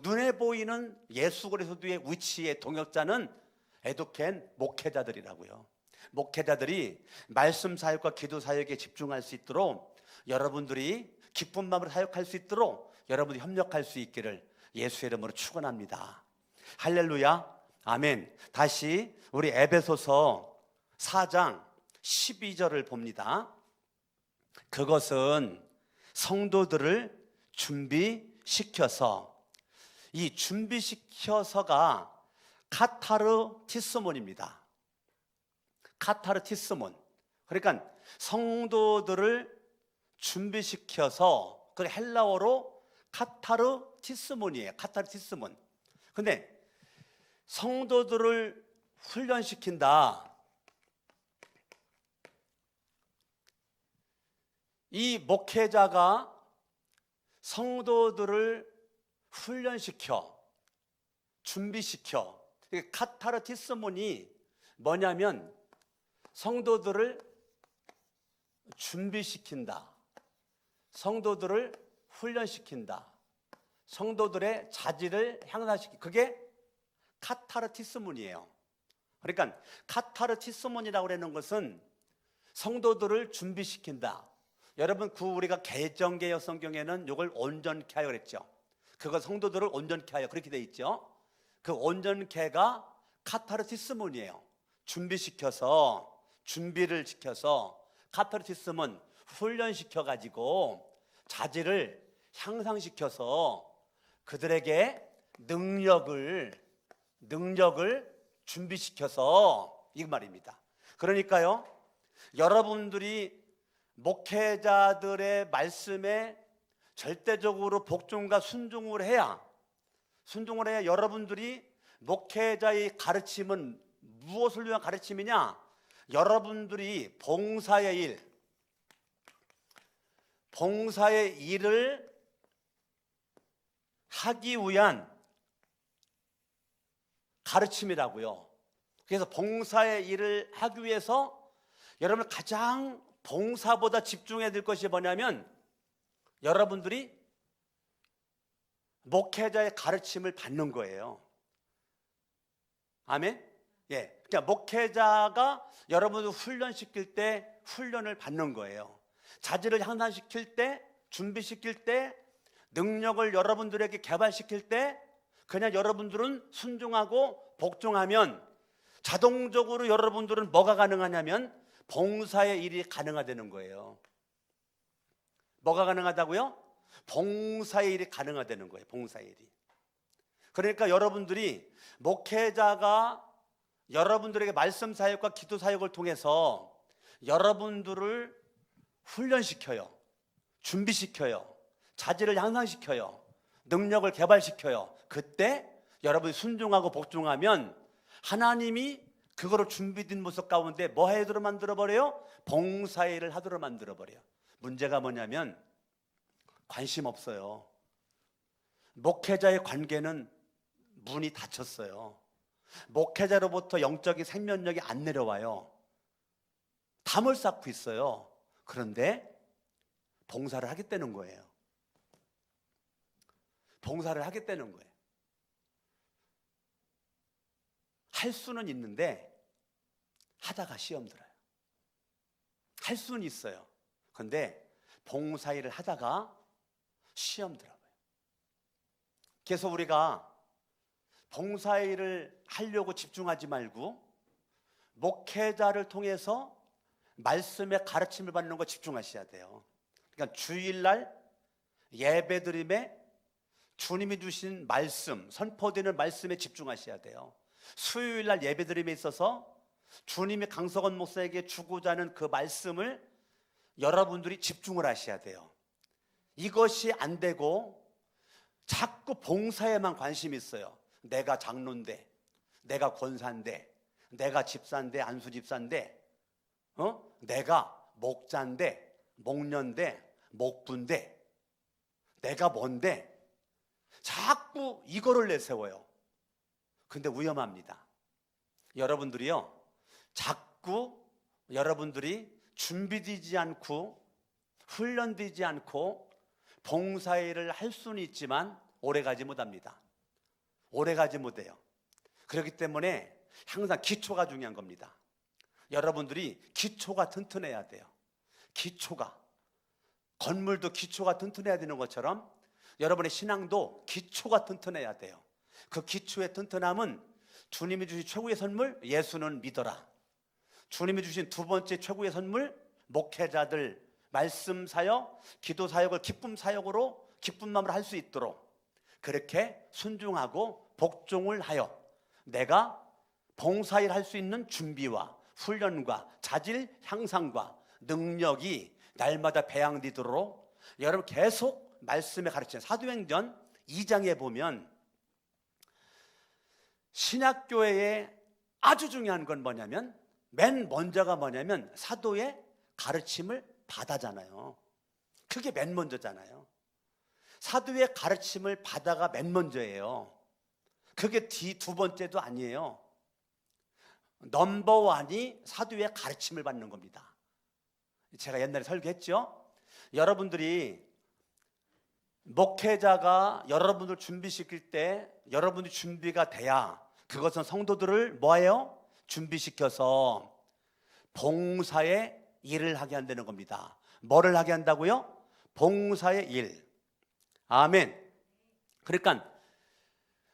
눈에 보이는 예수 그리스도의 위치의 동역자는 에도켄 목회자들이라고요. 목회자들이 말씀 사역과 기도 사역에 집중할 수 있도록 여러분들이 기쁜 마음으로 사역할 수 있도록 여러분들이 협력할 수 있기를 예수의 이름으로 축원합니다. 할렐루야, 아멘. 다시 우리 에베소서 4장 12절을 봅니다. 그것은 성도들을 준비시켜서, 이 준비시켜서가 카타르티스몬입니다. 카타르티스몬. 그러니까 성도들을 준비시켜서, 그 헬라어로 카타르티스몬이에요. 카타르티스몬. 근데 성도들을 훈련시킨다. 이 목회자가 성도들을 훈련시켜, 준비시켜. 카타르티스몬이 뭐냐면 성도들을 준비시킨다, 성도들을 훈련시킨다, 성도들의 자질을 향상시키다. 그게 카타르티스몬이에요. 그러니까 카타르티스몬이라고 하는 것은 성도들을 준비시킨다. 여러분, 우리가 개정개혁 성경에는 이걸 온전케 하여 그랬죠. 그거 성도들을 온전케 하여 그렇게 돼 있죠. 그 온전케가 카타르티스몬이에요. 준비시켜서, 준비를 시켜서, 카타르티스몬 훈련시켜 가지고 자질을 향상시켜서 그들에게 능력을 준비시켜서, 이 말입니다. 그러니까요, 여러분들이 목회자들의 말씀에 절대적으로 복종과 순종을 해야 여러분들이 목회자의 가르침은 무엇을 위한 가르침이냐? 여러분들이 봉사의 일을 하기 위한 가르침이라고요. 그래서 봉사의 일을 하기 위해서 여러분 가장 봉사보다 집중해야 될 것이 뭐냐면 여러분들이 목회자의 가르침을 받는 거예요. 아멘? 예. 그러니까 목회자가 여러분을 훈련시킬 때 훈련을 받는 거예요. 자질을 향상시킬 때, 준비시킬 때, 능력을 여러분들에게 개발시킬 때 그냥 여러분들은 순종하고 복종하면 자동적으로 여러분들은 뭐가 가능하냐면 봉사의 일이 가능하다는 거예요. 뭐가 가능하다고요? 봉사의 일이 가능하다는 거예요. 봉사의 일이. 그러니까 여러분들이 목회자가 여러분들에게 말씀 사역과 기도 사역을 통해서 여러분들을 훈련시켜요. 준비시켜요. 자질을 향상시켜요. 능력을 개발시켜요. 그때 여러분이 순종하고 복종하면 하나님이 그거를 준비된 모습 가운데 뭐 하도록 만들어버려요? 봉사의 일을 하도록 만들어버려요. 문제가 뭐냐면 관심 없어요. 목회자의 관계는 문이 닫혔어요. 목회자로부터 영적인 생명력이 안 내려와요. 담을 쌓고 있어요. 그런데 봉사를 하겠다는 거예요. 봉사를 하겠다는 거예요. 할 수는 있는데 하다가 시험 들어요. 할 수는 있어요. 그런데 봉사일을 하다가 시험 들어요. 그래서 우리가 봉사일을 하려고 집중하지 말고 목회자를 통해서 말씀의 가르침을 받는 거 집중하셔야 돼요. 그러니까 주일날 예배드림에 주님이 주신 말씀, 선포되는 말씀에 집중하셔야 돼요. 수요일날 예배드림에 있어서 주님이 강석원 목사에게 주고자 하는 그 말씀을 여러분들이 집중을 하셔야 돼요. 이것이 안 되고 자꾸 봉사에만 관심이 있어요. 내가 장로인데, 내가 권사인데, 내가 집사인데, 안수 집사인데, 내가 목자인데, 목련인데, 목부인데, 내가 뭔데, 자꾸 이거를 내세워요. 근데 위험합니다. 여러분들이요, 자꾸 여러분들이 준비되지 않고 훈련되지 않고 봉사일을 할 수는 있지만 오래가지 못합니다. 오래가지 못해요. 그렇기 때문에 항상 기초가 중요한 겁니다. 여러분들이 기초가 튼튼해야 돼요. 기초가, 건물도 기초가 튼튼해야 되는 것처럼 여러분의 신앙도 기초가 튼튼해야 돼요. 그 기초의 튼튼함은 주님이 주신 최고의 선물, 예수는 믿어라. 주님이 주신 두 번째 최고의 선물, 목회자들 말씀 사역, 기도 사역을 기쁨 사역으로 기쁜 마음으로 할 수 있도록 그렇게 순종하고 복종을 하여 내가 봉사일 할 수 있는 준비와 훈련과 자질 향상과 능력이 날마다 배양되도록 여러분 계속 말씀에 가르치는 사도행전 2장에 보면 신약교회에 아주 중요한 건 뭐냐면 맨 먼저가 뭐냐면 사도의 가르침을 받아잖아요. 그게 맨 먼저잖아요. 사도의 가르침을 받아가 맨 먼저예요. 그게 두 번째도 아니에요. 넘버원이 사도의 가르침을 받는 겁니다. 제가 옛날에 설교했죠. 여러분들이 목회자가 여러분들 준비시킬 때 여러분들이 준비가 돼야 그것은 성도들을 뭐예요? 준비시켜서 봉사의 일을 하게 한다는 겁니다. 뭐를 하게 한다고요? 봉사의 일. 아멘. 그러니까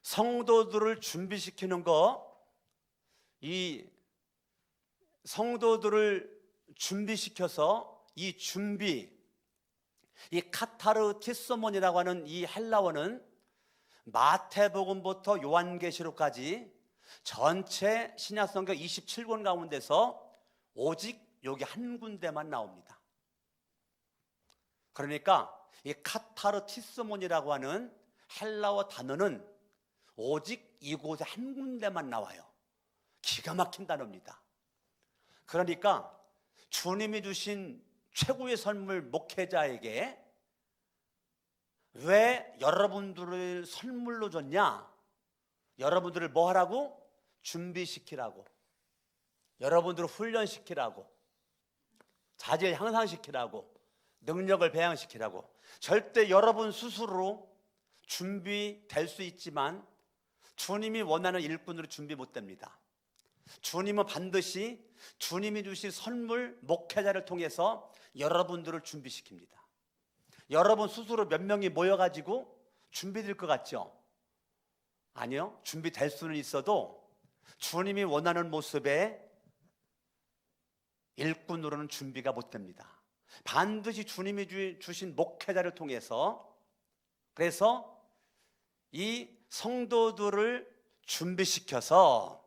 성도들을 준비시키는 거, 이 성도들을 준비시켜서 이 준비, 이 카타르티스몬이라고 하는 이 헬라어는 마태복음부터 요한계시록까지 전체 신약성경 27권 가운데서 오직 여기 한 군데만 나옵니다. 그러니까 이 카타르티스몬이라고 하는 헬라어 단어는 오직 이곳에 한 군데만 나와요. 기가 막힌 단어입니다. 그러니까 주님이 주신 최고의 선물 목회자에게 왜 여러분들을 선물로 줬냐? 여러분들을 뭐 하라고? 준비시키라고, 여러분들을 훈련시키라고, 자질 향상시키라고, 능력을 배양시키라고. 절대 여러분 스스로 준비될 수 있지만 주님이 원하는 일꾼으로 준비 못 됩니다. 주님은 반드시 주님이 주신 선물 목회자를 통해서 여러분들을 준비시킵니다. 여러분 스스로 몇 명이 모여가지고 준비될 것 같죠? 아니요. 준비될 수는 있어도 주님이 원하는 모습의 일꾼으로는 준비가 못 됩니다. 반드시 주님이 주신 목회자를 통해서, 그래서 이 성도들을 준비시켜서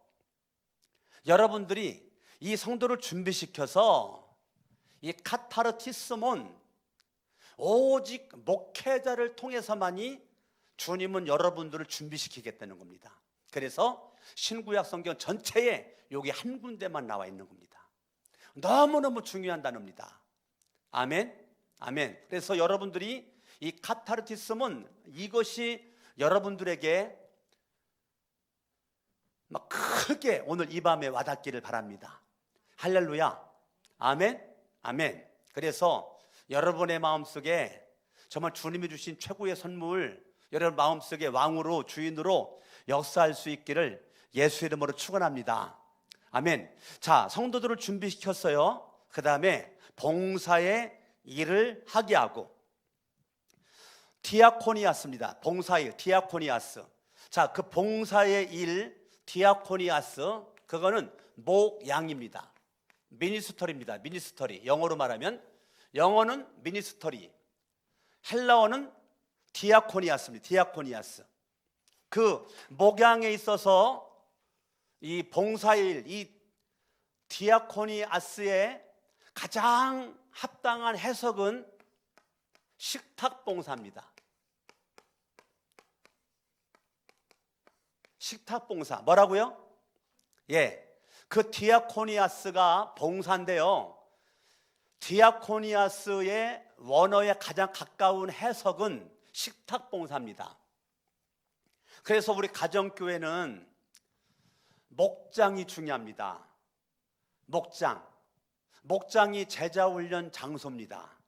여러분들이 이 성도를 준비시켜서 이 카타르티스몬, 오직 목회자를 통해서만이 주님은 여러분들을 준비시키겠다는 겁니다. 그래서 신구약 성경 전체에 여기 한 군데만 나와 있는 겁니다. 너무너무 중요한 단어입니다. 아멘, 아멘. 그래서 여러분들이 이 카타르티스몬, 이것이 여러분들에게 막 크게 오늘 이 밤에 와닿기를 바랍니다. 할렐루야, 아멘, 아멘. 그래서 여러분의 마음속에 정말 주님이 주신 최고의 선물, 여러분 마음속에 왕으로, 주인으로 역사할 수 있기를 예수의 이름으로 축원합니다. 아멘. 자, 성도들을 준비시켰어요. 그 다음에 봉사의 일을 하게 하고, 디아코니아스입니다. 봉사일, 디아코니아스. 자, 그 봉사의 일, 디아코니아스, 그거는 목양입니다. 미니스터리입니다. 미니스터리. 영어로 말하면, 영어는 미니스터리, 헬라어는 디아코니아스입니다. 디아코니아스. 그 목양에 있어서 이 봉사일, 이 디아코니아스의 가장 합당한 해석은 식탁 봉사입니다. 식탁 봉사. 뭐라고요? 예. 그 디아코니아스가 봉사인데요. 디아코니아스의 원어에 가장 가까운 해석은 식탁 봉사입니다. 그래서 우리 가정교회는 목장이 중요합니다. 목장이 제자훈련 장소입니다.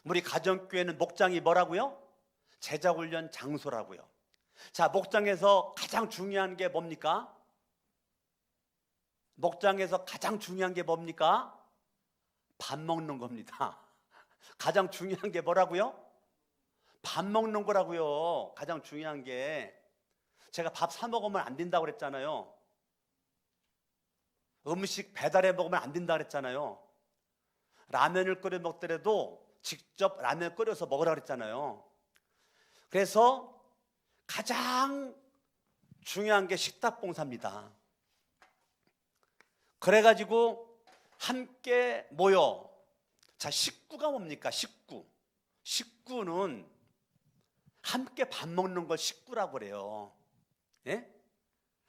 우리 가정교회는 목장이 뭐라고요? 제자훈련 장소라고요. 자, 목장에서 가장 중요한 게 뭡니까? 목장에서 가장 중요한 게 뭡니까? 밥 먹는 겁니다. 가장 중요한 게 뭐라고요? 밥 먹는 거라고요. 가장 중요한 게. 제가 밥 사 먹으면 안 된다고 그랬잖아요. 음식 배달해 먹으면 안 된다고 그랬잖아요. 라면을 끓여 먹더라도 직접 라면 끓여서 먹으라고 그랬잖아요. 그래서 가장 중요한 게 식탁 봉사입니다. 그래가지고 함께 모여. 자, 식구가 뭡니까? 식구는 함께 밥 먹는 걸 식구라고 그래요. 예?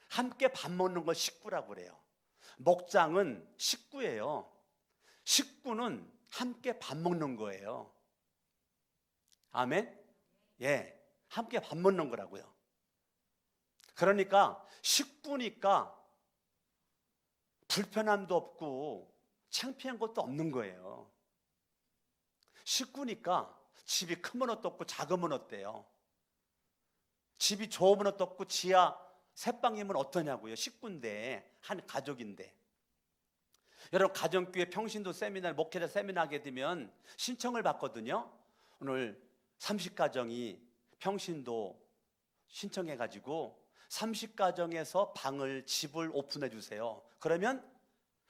함께 밥 먹는 걸 식구라고 그래요. 목장은 식구예요. 식구는 함께 밥 먹는 거예요. 아멘? 예, 함께 밥 먹는 거라고요. 그러니까 식구니까 불편함도 없고 창피한 것도 없는 거예요. 식구니까 집이 크면 어떻고 작으면 어때요? 집이 좁으면 어떻고 지하 셋방이면 어떠냐고요. 식구인데, 한 가족인데. 여러분, 가정교회 평신도 세미나, 목회자 세미나 하게 되면 신청을 받거든요. 오늘 30가정이 평신도 신청해가지고 30가정에서 집을 오픈해 주세요. 그러면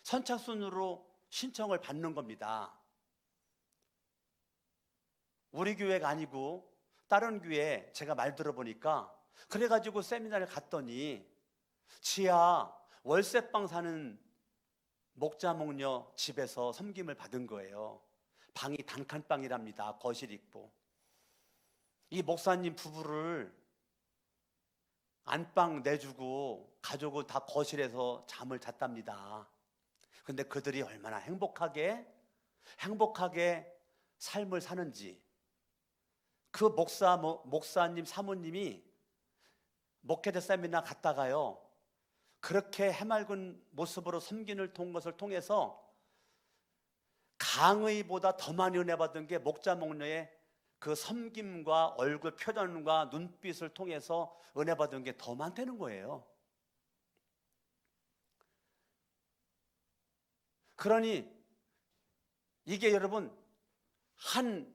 선착순으로 신청을 받는 겁니다. 우리 교회가 아니고 다른 교회 제가 말 들어보니까, 그래가지고 세미나를 갔더니 지하 월세방 사는 목자 목녀 집에서 섬김을 받은 거예요. 방이 단칸방이랍니다. 거실 있고. 이 목사님 부부를 안방 내주고 가족은 다 거실에서 잠을 잤답니다. 근데 그들이 얼마나 행복하게 삶을 사는지, 그 목사님 사모님이 목회자 세미나 갔다가요, 그렇게 해맑은 모습으로 섬기는 것을 통해서 강의보다 더 많이 은혜 받은 게 목자 목녀의 그 섬김과 얼굴 표정과 눈빛을 통해서 은혜 받은 게 더 많다는 거예요. 그러니 이게 여러분, 한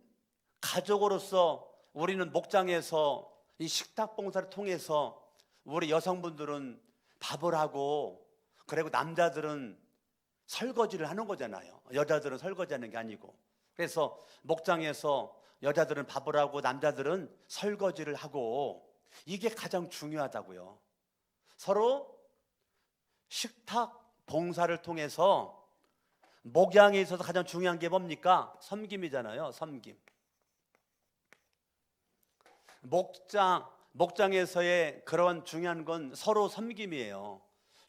가족으로서 우리는 목장에서 이 식탁 봉사를 통해서 우리 여성분들은 밥을 하고, 그리고 남자들은 설거지를 하는 거잖아요. 여자들은 설거지하는 게 아니고. 그래서 목장에서 여자들은 밥을 하고 남자들은 설거지를 하고, 이게 가장 중요하다고요. 서로 식탁 봉사를 통해서 목양에 있어서 가장 중요한 게 뭡니까? 섬김이잖아요. 섬김. 목장에서의 그런 중요한 건 서로 섬김이에요.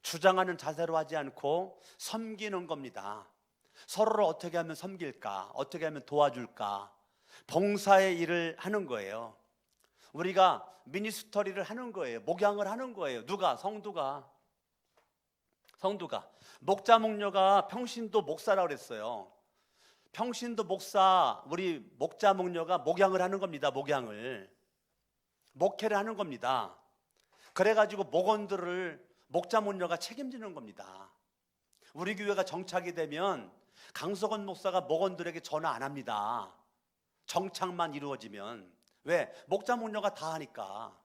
주장하는 자세로 하지 않고 섬기는 겁니다. 서로를 어떻게 하면 섬길까? 어떻게 하면 도와줄까? 봉사의 일을 하는 거예요. 우리가 미니스터리를 하는 거예요. 목양을 하는 거예요. 누가? 성도가. 목자 목녀가 평신도 목사라고 그랬어요. 평신도 목사, 우리 목자 목녀가 목양을 하는 겁니다. 목회를 하는 겁니다. 그래가지고 목원들을 목자 목녀가 책임지는 겁니다. 우리 교회가 정착이 되면 강석원 목사가 목원들에게 전화 안 합니다. 정착만 이루어지면. 왜? 목자 목녀가 다 하니까.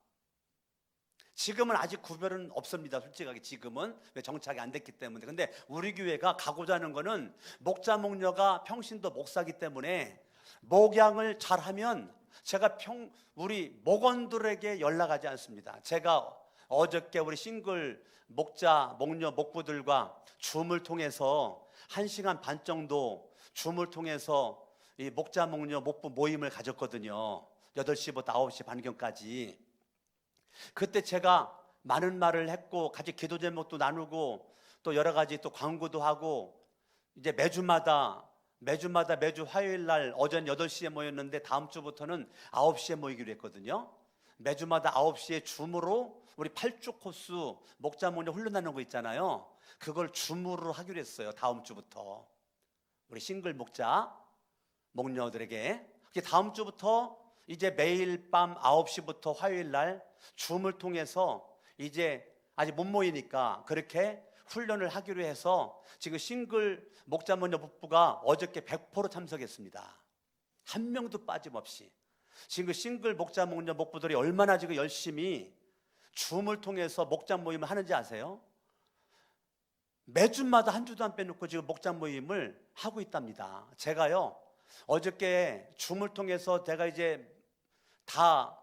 지금은 아직 구별은 없습니다. 솔직하게 지금은. 왜? 정착이 안 됐기 때문에. 근데 우리 교회가 가고자 하는 거는 목자 목녀가 평신도 목사기 때문에 목양을 잘하면 제가 우리 목원들에게 연락하지 않습니다. 제가 어저께 우리 싱글 목자 목녀 목부들과 줌을 통해서 1시간 반 정도 줌을 통해서 이 목자 목녀 목부 모임을 가졌거든요. 8시부터 9시 반경까지. 그때 제가 많은 말을 했고 같이 기도 제목도 나누고 또 여러 가지 또 광고도 하고 이제 매주 화요일 날 오전 8시에 모였는데 다음 주부터는 9시에 모이기로 했거든요. 매주마다 9시에 줌으로 우리 8주 코스 목자 목녀 훈련하는 거 있잖아요. 그걸 줌으로 하기로 했어요. 다음 주부터 우리 싱글 목자 목녀들에게 다음 주부터 이제 매일 밤 9시부터 화요일 날 줌을 통해서 이제 아직 못 모이니까 그렇게 훈련을 하기로 해서 지금 싱글 목자 목녀 부부가 어저께 100% 참석했습니다. 한 명도 빠짐없이. 지금 싱글 목자 목녀 목부들이 얼마나 지금 열심히 줌을 통해서 목자 모임을 하는지 아세요? 매주마다 한 주도 안 빼놓고 지금 목자 모임을 하고 있답니다. 제가요 어저께 줌을 통해서 제가 이제 다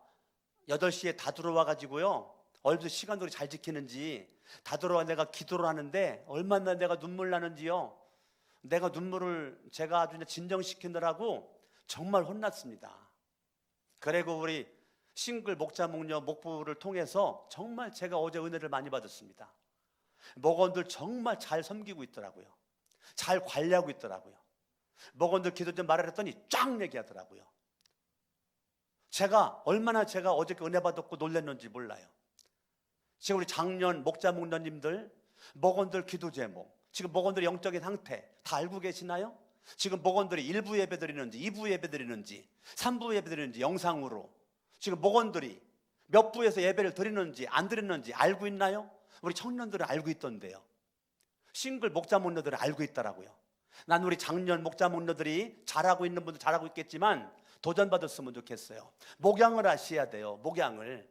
8시에 다 들어와 가지고요 얼마나 시간들이 잘 지키는지 다 들어와 내가 기도를 하는데 얼마나 내가 눈물 나는지요. 내가 눈물을 제가 아주 진정시키느라고 정말 혼났습니다. 그리고 우리 싱글 목자 목녀 목부를 통해서 정말 제가 어제 은혜를 많이 받았습니다. 목원들 정말 잘 섬기고 있더라고요. 잘 관리하고 있더라고요. 목원들 기도 좀 말을 했더니 쫙 얘기하더라고요. 얼마나 제가 어저께 은혜 받았고 놀랐는지 몰라요. 지금 우리 작년 목자 목녀님들 목원들 기도 제목, 지금 목원들의 영적인 상태 다 알고 계시나요? 지금 목원들이 1부 예배 드리는지 2부 예배 드리는지 3부 예배 드리는지 영상으로 지금 목원들이 몇 부에서 예배를 드리는지 안 드리는지 알고 있나요? 우리 청년들은 알고 있던데요. 싱글 목자 목녀들은 알고 있더라고요. 난 우리 작년 목자 목녀들이 잘하고 있는 분들 잘하고 있겠지만 도전받았으면 좋겠어요. 목양을 하셔야 돼요. 목양을.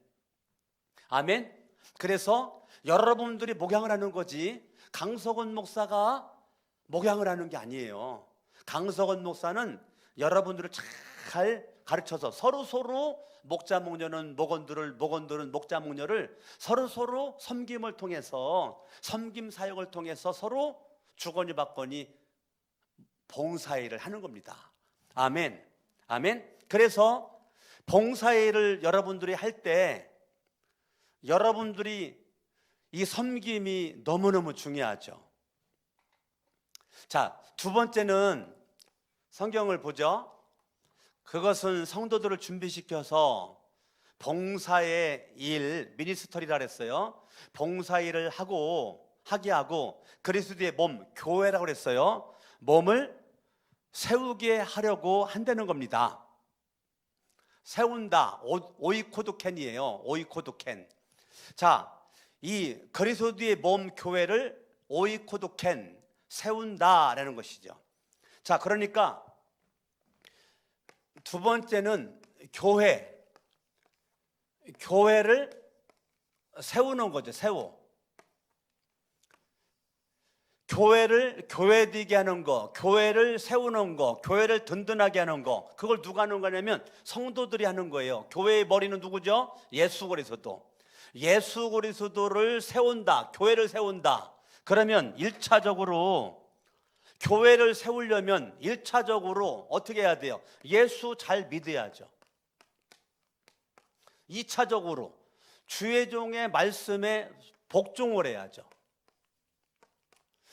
아멘. 그래서 여러분들이 목양을 하는 거지 강석원 목사가 목양을 하는 게 아니에요. 강석원 목사는 여러분들을 잘 가르쳐서 서로 목자 목녀는 목원들은 목자 목녀를 서로 섬김을 통해서 섬김 사역을 통해서 서로 주거니 받거니 봉사일을 하는 겁니다. 아멘. 아멘. 그래서 봉사일을 여러분들이 할 때 여러분들이 이 섬김이 너무너무 중요하죠. 자, 두 번째는 성경을 보죠. 그것은 성도들을 준비시켜서 봉사의 일, 미니스터리라 그랬어요. 봉사일을 하게 하고 그리스도의 몸, 교회라고 그랬어요. 몸을 세우게 하려고 한다는 겁니다. 세운다, 오이코드캔이에요. 오이코드캔. 자, 이 그리스도의 몸 교회를 오이코드캔 세운다라는 것이죠. 자, 그러니까 두 번째는 교회를 세우는 거죠. 교회를 교회되게 하는 거, 교회를 세우는 거, 교회를 든든하게 하는 거, 그걸 누가 하는 거냐면 성도들이 하는 거예요. 교회의 머리는 누구죠? 예수 그리스도. 예수 그리스도를 세운다, 교회를 세운다. 그러면 1차적으로 교회를 세우려면 1차적으로 어떻게 해야 돼요? 예수 잘 믿어야죠. 2차적으로 주의 종의 말씀에 복종을 해야죠.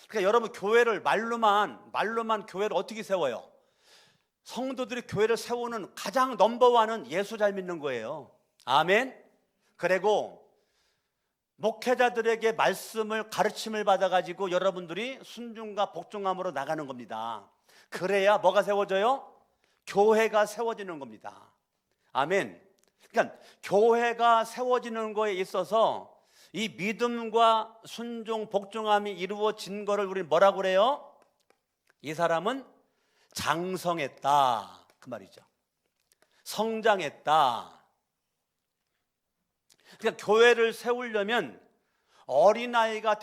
그러니까 여러분 교회를 말로만 교회를 어떻게 세워요? 성도들이 교회를 세우는 가장 넘버원은 예수 잘 믿는 거예요. 아멘. 그리고 목회자들에게 말씀을 가르침을 받아가지고 여러분들이 순종과 복종함으로 나가는 겁니다. 그래야 뭐가 세워져요? 교회가 세워지는 겁니다. 아멘. 그러니까 교회가 세워지는 거에 있어서 이 믿음과 순종, 복종함이 이루어진 거를 우리는 뭐라고 그래요? 이 사람은 장성했다 그 말이죠. 성장했다. 그러니까 교회를 세우려면 어린아이가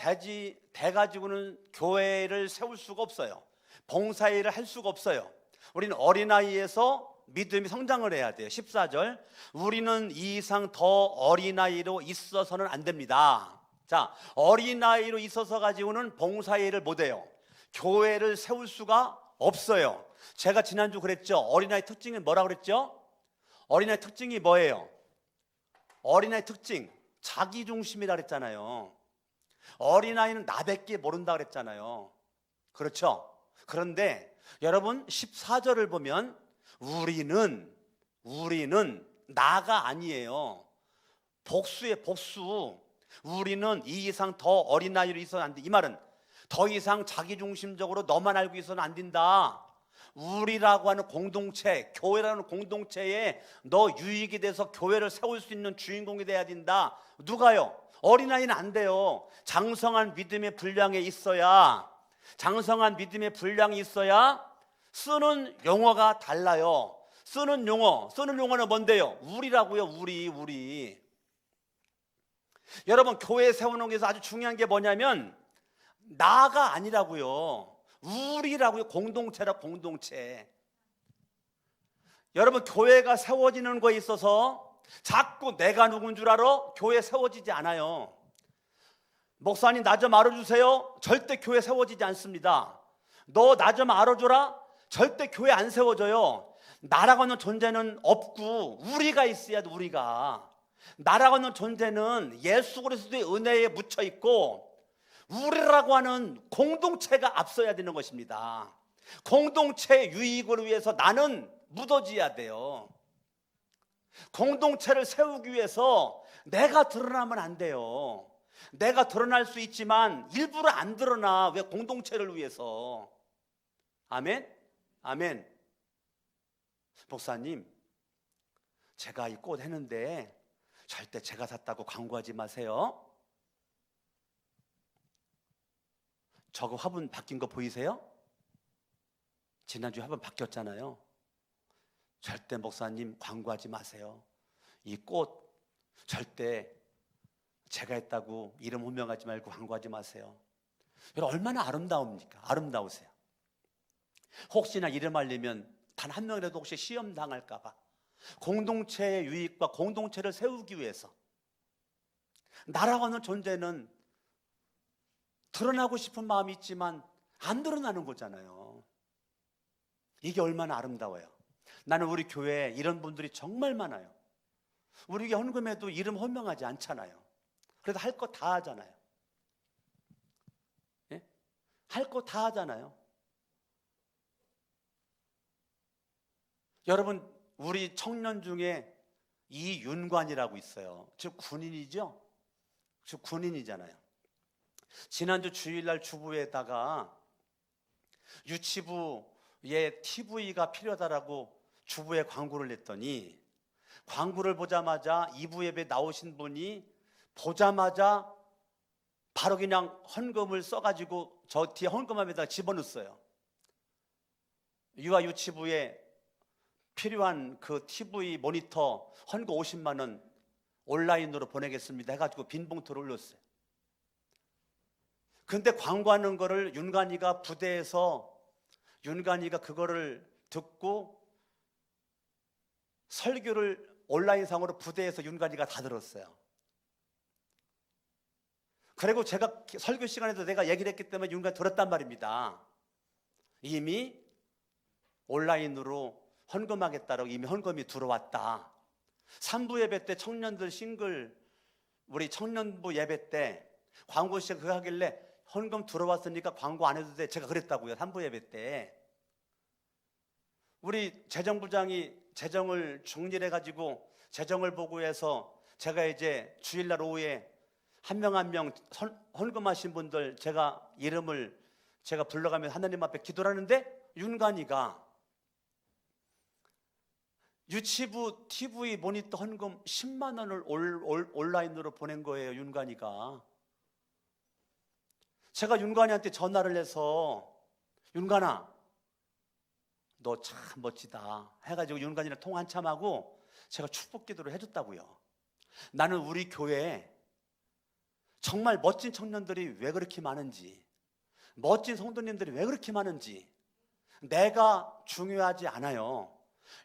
돼가지고는 교회를 세울 수가 없어요. 봉사일을 할 수가 없어요. 우리는 어린아이에서 믿음이 성장을 해야 돼요. 14절 우리는 이 이상 더 어린아이로 있어서는 안 됩니다. 자, 어린아이로 있어서 가지고는 봉사일을 못해요. 교회를 세울 수가 없어요. 제가 지난주 그랬죠. 어린아이 특징은 뭐라고 그랬죠? 어린아이 특징이 뭐예요? 어린아이 특징 자기 중심이라 그랬잖아요. 어린아이는 나밖에 모른다 그랬잖아요. 그렇죠? 그런데 여러분 14절을 보면 우리는 나가 아니에요. 복수의 복수. 우리는 이 이상 더 어린아이로 있어는 안 돼. 이 말은 더 이상 자기중심적으로 너만 알고 있어는 안 된다. 우리라고 하는 공동체, 교회라는 공동체에 너 유익이 돼서 교회를 세울 수 있는 주인공이 돼야 된다. 누가요? 어린아이는 안 돼요. 장성한 믿음의 분량에 있어야, 장성한 믿음의 분량이 있어야 쓰는 용어가 달라요. 쓰는 용어는 뭔데요? 우리라고요. 우리. 여러분, 교회 세우는 것에서 아주 중요한 게 뭐냐면 나가 아니라고요. 우리라고요. 공동체. 여러분, 교회가 세워지는 거에 있어서 자꾸 내가 누군 줄 알아? 교회 세워지지 않아요. 목사님 나 좀 알아주세요. 절대 교회 세워지지 않습니다. 너 나 좀 알아줘라. 절대 교회 안 세워져요. 나라고 하는 존재는 없고 우리가 있어야 돼. 우리가. 나라고 하는 존재는 예수 그리스도의 은혜에 묻혀 있고 우리라고 하는 공동체가 앞서야 되는 것입니다. 공동체의 유익을 위해서 나는 묻어져야 돼요. 공동체를 세우기 위해서 내가 드러나면 안 돼요. 내가 드러날 수 있지만 일부러 안 드러나. 왜? 공동체를 위해서. 아멘? 목사님, 제가 이 꽃 했는데 절대 제가 샀다고 광고하지 마세요. 저거 화분 바뀐 거 보이세요? 지난주에 화분 바뀌었잖아요. 절대 목사님 광고하지 마세요. 이 꽃 절대 제가 했다고 이름 호명하지 말고 광고하지 마세요. 여러분 얼마나 아름다웁니까? 아름다우세요. 혹시나 이름 알리면 단 한 명이라도 혹시 시험 당할까 봐 공동체의 유익과 공동체를 세우기 위해서 나라고 하는 존재는 드러나고 싶은 마음이 있지만 안 드러나는 거잖아요. 이게 얼마나 아름다워요. 나는 우리 교회에 이런 분들이 정말 많아요. 우리 교회 헌금에도 이름 호명하지 않잖아요. 그래도 할 거 다 하잖아요. 예? 할 거 다 하잖아요. 여러분 우리 청년 중에 이윤관이라고 있어요. 즉 군인이죠. 즉 군인이잖아요. 지난주 주일날 주부에다가 유치부에 TV가 필요하다라고 주부에 광고를 냈더니 광고를 보자마자 2부 예배 나오신 분이 보자마자 바로 그냥 헌금을 써가지고 저 뒤에 헌금함에다 집어넣었어요. 유아 유치부에 필요한 그 TV 모니터 헌금 50만 원 온라인으로 보내겠습니다 해가지고 빈 봉투를 올렸어요. 근데 광고하는 거를 윤관이가 부대에서 윤관이가 그거를 듣고 설교를 온라인상으로 부대에서 윤관이가 다 들었어요. 그리고 제가 설교 시간에도 내가 얘기를 했기 때문에 윤관이 들었단 말입니다. 이미 온라인으로 헌금하겠다라고 이미 헌금이 들어왔다. 3부 예배 때 청년들 싱글 우리 청년부 예배 때 광고 시작 그거 하길래 헌금 들어왔으니까 광고 안 해도 돼. 제가 그랬다고요. 3부 예배 때. 우리 재정부장이 재정을 정리해가지고 재정을 보고해서 제가 이제 주일날 오후에 한 명 한 명 헌금하신 분들 제가 이름을 제가 불러가면서 하나님 앞에 기도를 하는데 윤관이가 유치부 TV 모니터 헌금 10만 원을 온라인으로 보낸 거예요. 윤관이가. 제가 윤관이한테 전화를 해서 윤관아 너 참 멋지다 해가지고 윤관이랑 통화 한참 하고 제가 축복 기도를 해줬다고요. 나는 우리 교회에 정말 멋진 청년들이 왜 그렇게 많은지, 멋진 성도님들이 왜 그렇게 많은지 내가 중요하지 않아요.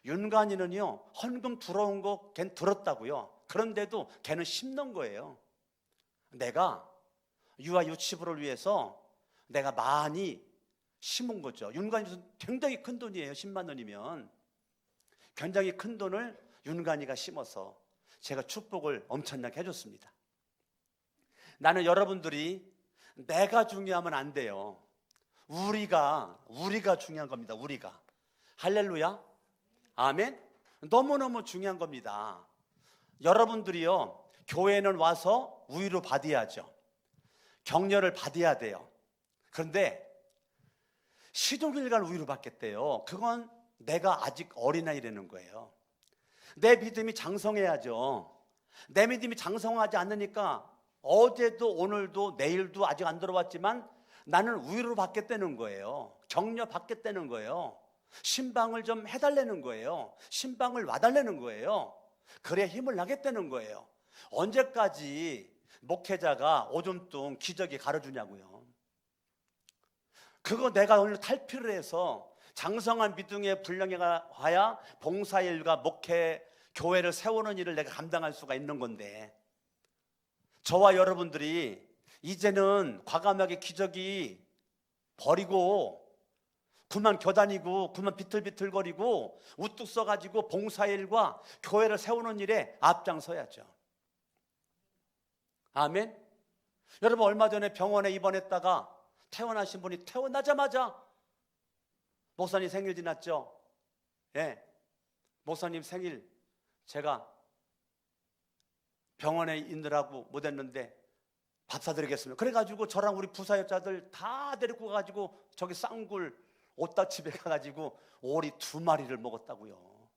윤관이는요 헌금 들어온 거 걔는 들었다고요. 그런데도 걔는 심는 거예요. 내가 유아 유치부를 위해서 내가 많이 심은 거죠. 윤관이 굉장히 큰 돈이에요. 10만 원이면 굉장히 큰 돈을 윤관이가 심어서 제가 축복을 엄청나게 해줬습니다. 나는 여러분들이 내가 중요하면 안 돼요. 우리가 중요한 겁니다. 우리가. 할렐루야. 아멘. 너무너무 중요한 겁니다. 여러분들이요, 교회는 와서 우유를 받아야죠. 격려를 받아야 돼요. 그런데 시종일관 우유를 받겠대요. 그건 내가 아직 어린아이라는 거예요. 내 믿음이 장성해야죠. 내 믿음이 장성하지 않으니까 어제도 오늘도 내일도 아직 안 들어왔지만 나는 우유를 받겠다는 거예요. 격려 받겠다는 거예요. 신방을 좀 해달라는 거예요. 신방을 와달라는 거예요. 그래야 힘을 나겠다는 거예요. 언제까지 목회자가 오줌뚱 기저귀 가려주냐고요. 그거 내가 오늘 탈피를 해서 장성한 믿음의 분량에 가야 봉사일과 목회, 교회를 세우는 일을 내가 감당할 수가 있는 건데, 저와 여러분들이 이제는 과감하게 기저귀 버리고 그만 겨다니고 그만 비틀비틀거리고 우뚝 서가지고 봉사일과 교회를 세우는 일에 앞장서야죠. 아멘. 여러분, 얼마 전에 병원에 입원했다가 퇴원하신 분이 퇴원하자마자 목사님 생일 지났죠? 예, 목사님 생일 제가 병원에 있느라고 못했는데 밥 사드리겠습니다. 그래가지고 저랑 우리 부사역자들 다 데리고 가가지고 저기 쌍굴 옷다집에 가가지고 오리 2마리를 먹었다고요.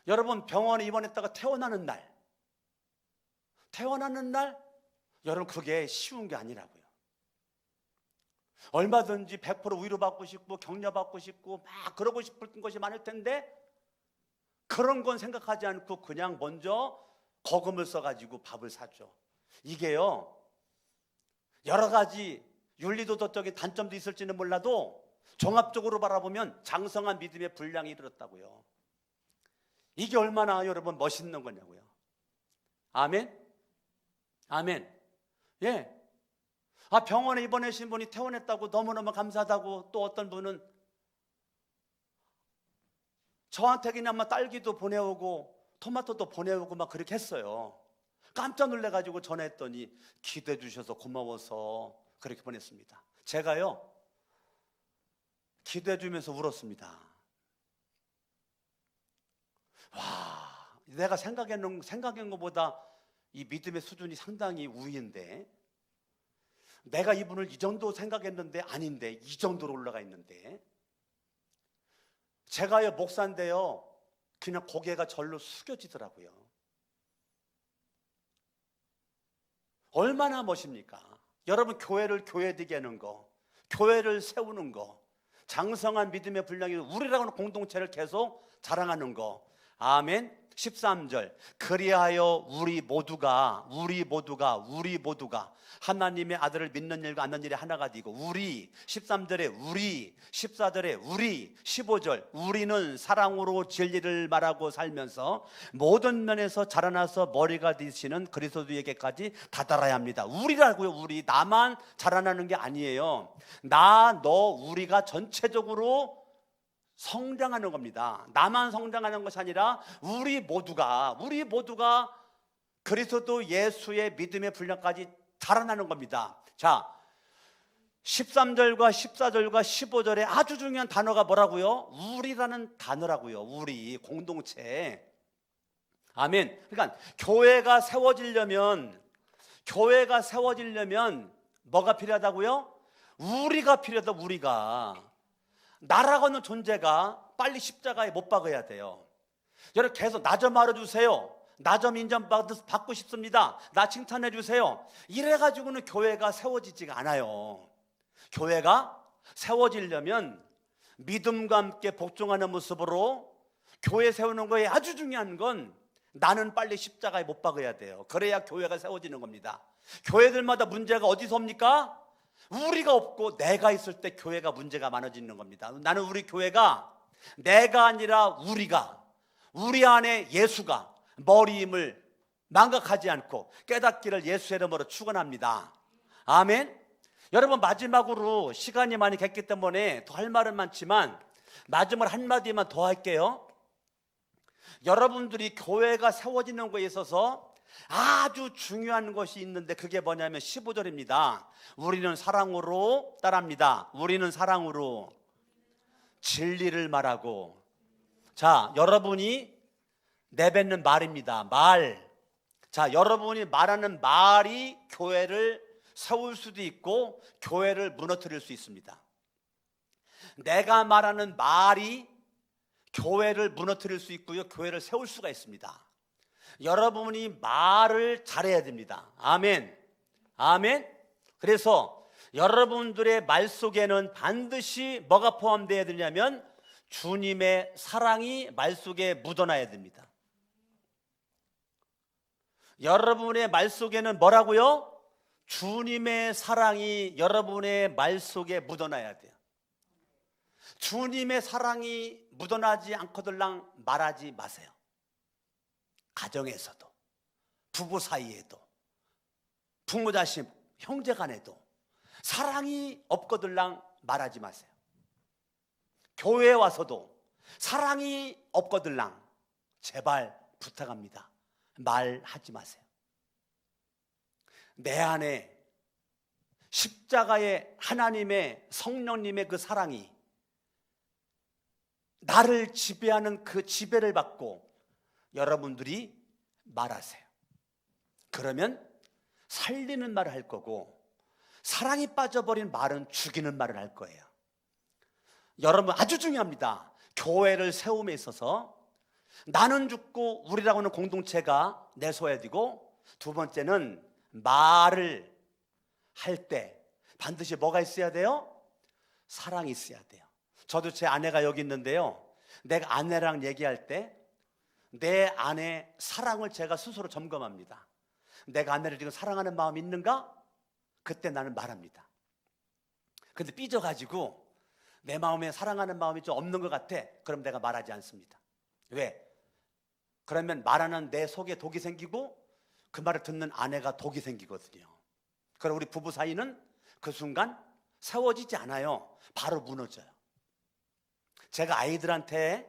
여러분, 병원에 입원했다가 퇴원하는 날 여러분, 그게 쉬운 게 아니라고요. 얼마든지 100% 위로받고 싶고 격려받고 싶고 막 그러고 싶은 것이 많을 텐데 그런 건 생각하지 않고 그냥 먼저 거금을 써가지고 밥을 사죠. 이게요, 여러 가지 윤리도덕적인 단점도 있을지는 몰라도 종합적으로 바라보면 장성한 믿음의 분량이 이르렀다고요. 이게 얼마나 여러분 멋있는 거냐고요. 아멘? 아멘. 예. 병원에 입원하신 분이 퇴원했다고 너무너무 감사하다고, 또 어떤 분은 저한테 그냥 막 딸기도 보내오고 토마토도 보내오고 막 그렇게 했어요. 깜짝 놀래가지고 전화했더니 기도해 주셔서 고마워서 그렇게 보냈습니다. 제가요, 기도해 주면서 울었습니다. 와, 내가 생각한 것보다 이 믿음의 수준이 상당히 우위인데, 내가 이분을 이 정도 생각했는데 아닌데 이 정도로 올라가 있는데, 제가요 목사인데요 그냥 고개가 절로 숙여지더라고요. 얼마나 멋입니까? 여러분, 교회를 교회되게 하는 거, 교회를 세우는 거, 장성한 믿음의 분량이 우리라고는 공동체를 계속 자랑하는 거. 아멘. 13절, 그리하여 우리 모두가 하나님의 아들을 믿는 일과 않는 일이 하나가 되고, 우리 13절에 우리, 14절에 우리, 15절 우리는 사랑으로 진리를 말하고 살면서 모든 면에서 자라나서 머리가 되시는 그리스도에게까지 다다라야 합니다. 우리라고요. 우리. 나만 자라나는 게 아니에요. 나, 너, 우리가 전체적으로 성장하는 겁니다. 나만 성장하는 것이 아니라 우리 모두가 그리스도 예수의 믿음의 분량까지 자라나는 겁니다. 자, 13절과 14절과 15절에 아주 중요한 단어가 뭐라고요? 우리라는 단어라고요. 우리, 공동체. 아멘. 그러니까 교회가 세워지려면 뭐가 필요하다고요? 우리가 필요하다. 우리가. 나라고는 존재가 빨리 십자가에 못 박아야 돼요. 여러분, 계속 나 좀 알아주세요. 나 좀 인정받고 싶습니다. 나 칭찬해 주세요. 이래가지고는 교회가 세워지지가 않아요. 교회가 세워지려면 믿음과 함께 복종하는 모습으로 교회 세우는 거에 아주 중요한 건 나는 빨리 십자가에 못 박아야 돼요. 그래야 교회가 세워지는 겁니다. 교회들마다 문제가 어디서 옵니까? 우리가 없고 내가 있을 때 교회가 문제가 많아지는 겁니다. 나는 우리 교회가 내가 아니라 우리 안에 예수가 머리임을 망각하지 않고 깨닫기를 예수의 이름으로 축원합니다. 아멘. 여러분, 마지막으로 시간이 많이 갔기 때문에 더 할 말은 많지만 마지막 한마디만 더 할게요. 여러분들이 교회가 세워지는 것에 있어서 아주 중요한 것이 있는데 그게 뭐냐면 15절입니다. 우리는 사랑으로 따라합니다. 우리는 사랑으로 진리를 말하고. 자, 여러분이 내뱉는 말입니다. 말. 자, 여러분이 말하는 말이 교회를 세울 수도 있고 교회를 무너뜨릴 수 있습니다. 내가 말하는 말이 교회를 무너뜨릴 수 있고요, 교회를 세울 수가 있습니다. 여러분이 말을 잘해야 됩니다. 아멘. 아멘. 그래서 여러분들의 말 속에는 반드시 뭐가 포함되어야 되냐면 주님의 사랑이 말 속에 묻어나야 됩니다. 여러분의 말 속에는 뭐라고요? 주님의 사랑이 여러분의 말 속에 묻어나야 돼요. 주님의 사랑이 묻어나지 않거들랑 말하지 마세요. 가정에서도, 부부 사이에도, 부모 자식, 형제 간에도 사랑이 없거들랑 말하지 마세요. 교회에 와서도 사랑이 없거들랑 제발 부탁합니다. 말하지 마세요. 내 안에 십자가의 하나님의 성령님의 그 사랑이 나를 지배하는 그 지배를 받고 여러분들이 말하세요. 그러면 살리는 말을 할 거고 사랑이 빠져버린 말은 죽이는 말을 할 거예요. 여러분 아주 중요합니다. 교회를 세움에 있어서 나는 죽고 우리라고 하는 공동체가 내서야 되고, 두 번째는 말을 할 때 반드시 뭐가 있어야 돼요? 사랑이 있어야 돼요. 저도 제 아내가 여기 있는데요, 내가 아내랑 얘기할 때 내 안에 사랑을 제가 스스로 점검합니다. 내가 아내를 지금 사랑하는 마음이 있는가? 그때 나는 말합니다. 근데 삐져가지고 내 마음에 사랑하는 마음이 좀 없는 것 같아. 그럼 내가 말하지 않습니다. 왜? 그러면 말하는 내 속에 독이 생기고 그 말을 듣는 아내가 독이 생기거든요. 그럼 우리 부부 사이는 그 순간 세워지지 않아요. 바로 무너져요. 제가 아이들한테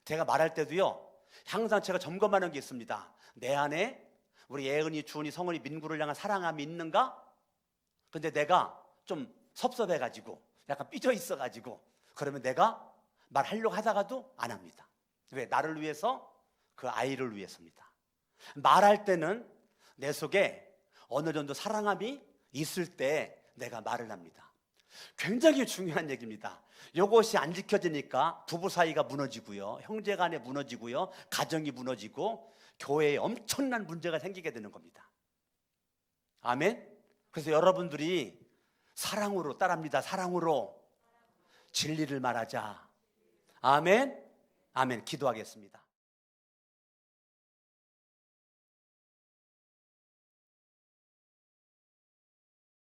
제가 말할 때도요, 항상 제가 점검하는 게 있습니다. 내 안에 우리 예은이, 주은이, 성은이, 민구를 향한 사랑함이 있는가? 근데 내가 좀 섭섭해가지고 약간 삐져 있어가지고 그러면 내가 말하려고 하다가도 안 합니다. 왜? 나를 위해서, 그 아이를 위해서입니다. 말할 때는 내 속에 어느 정도 사랑함이 있을 때 내가 말을 합니다. 굉장히 중요한 얘기입니다. 이것이 안 지켜지니까 부부 사이가 무너지고요, 형제 간에 무너지고요, 가정이 무너지고 교회에 엄청난 문제가 생기게 되는 겁니다. 아멘. 그래서 여러분들이 사랑으로 따라합니다. 사랑으로 진리를 말하자. 아멘. 아멘. 기도하겠습니다.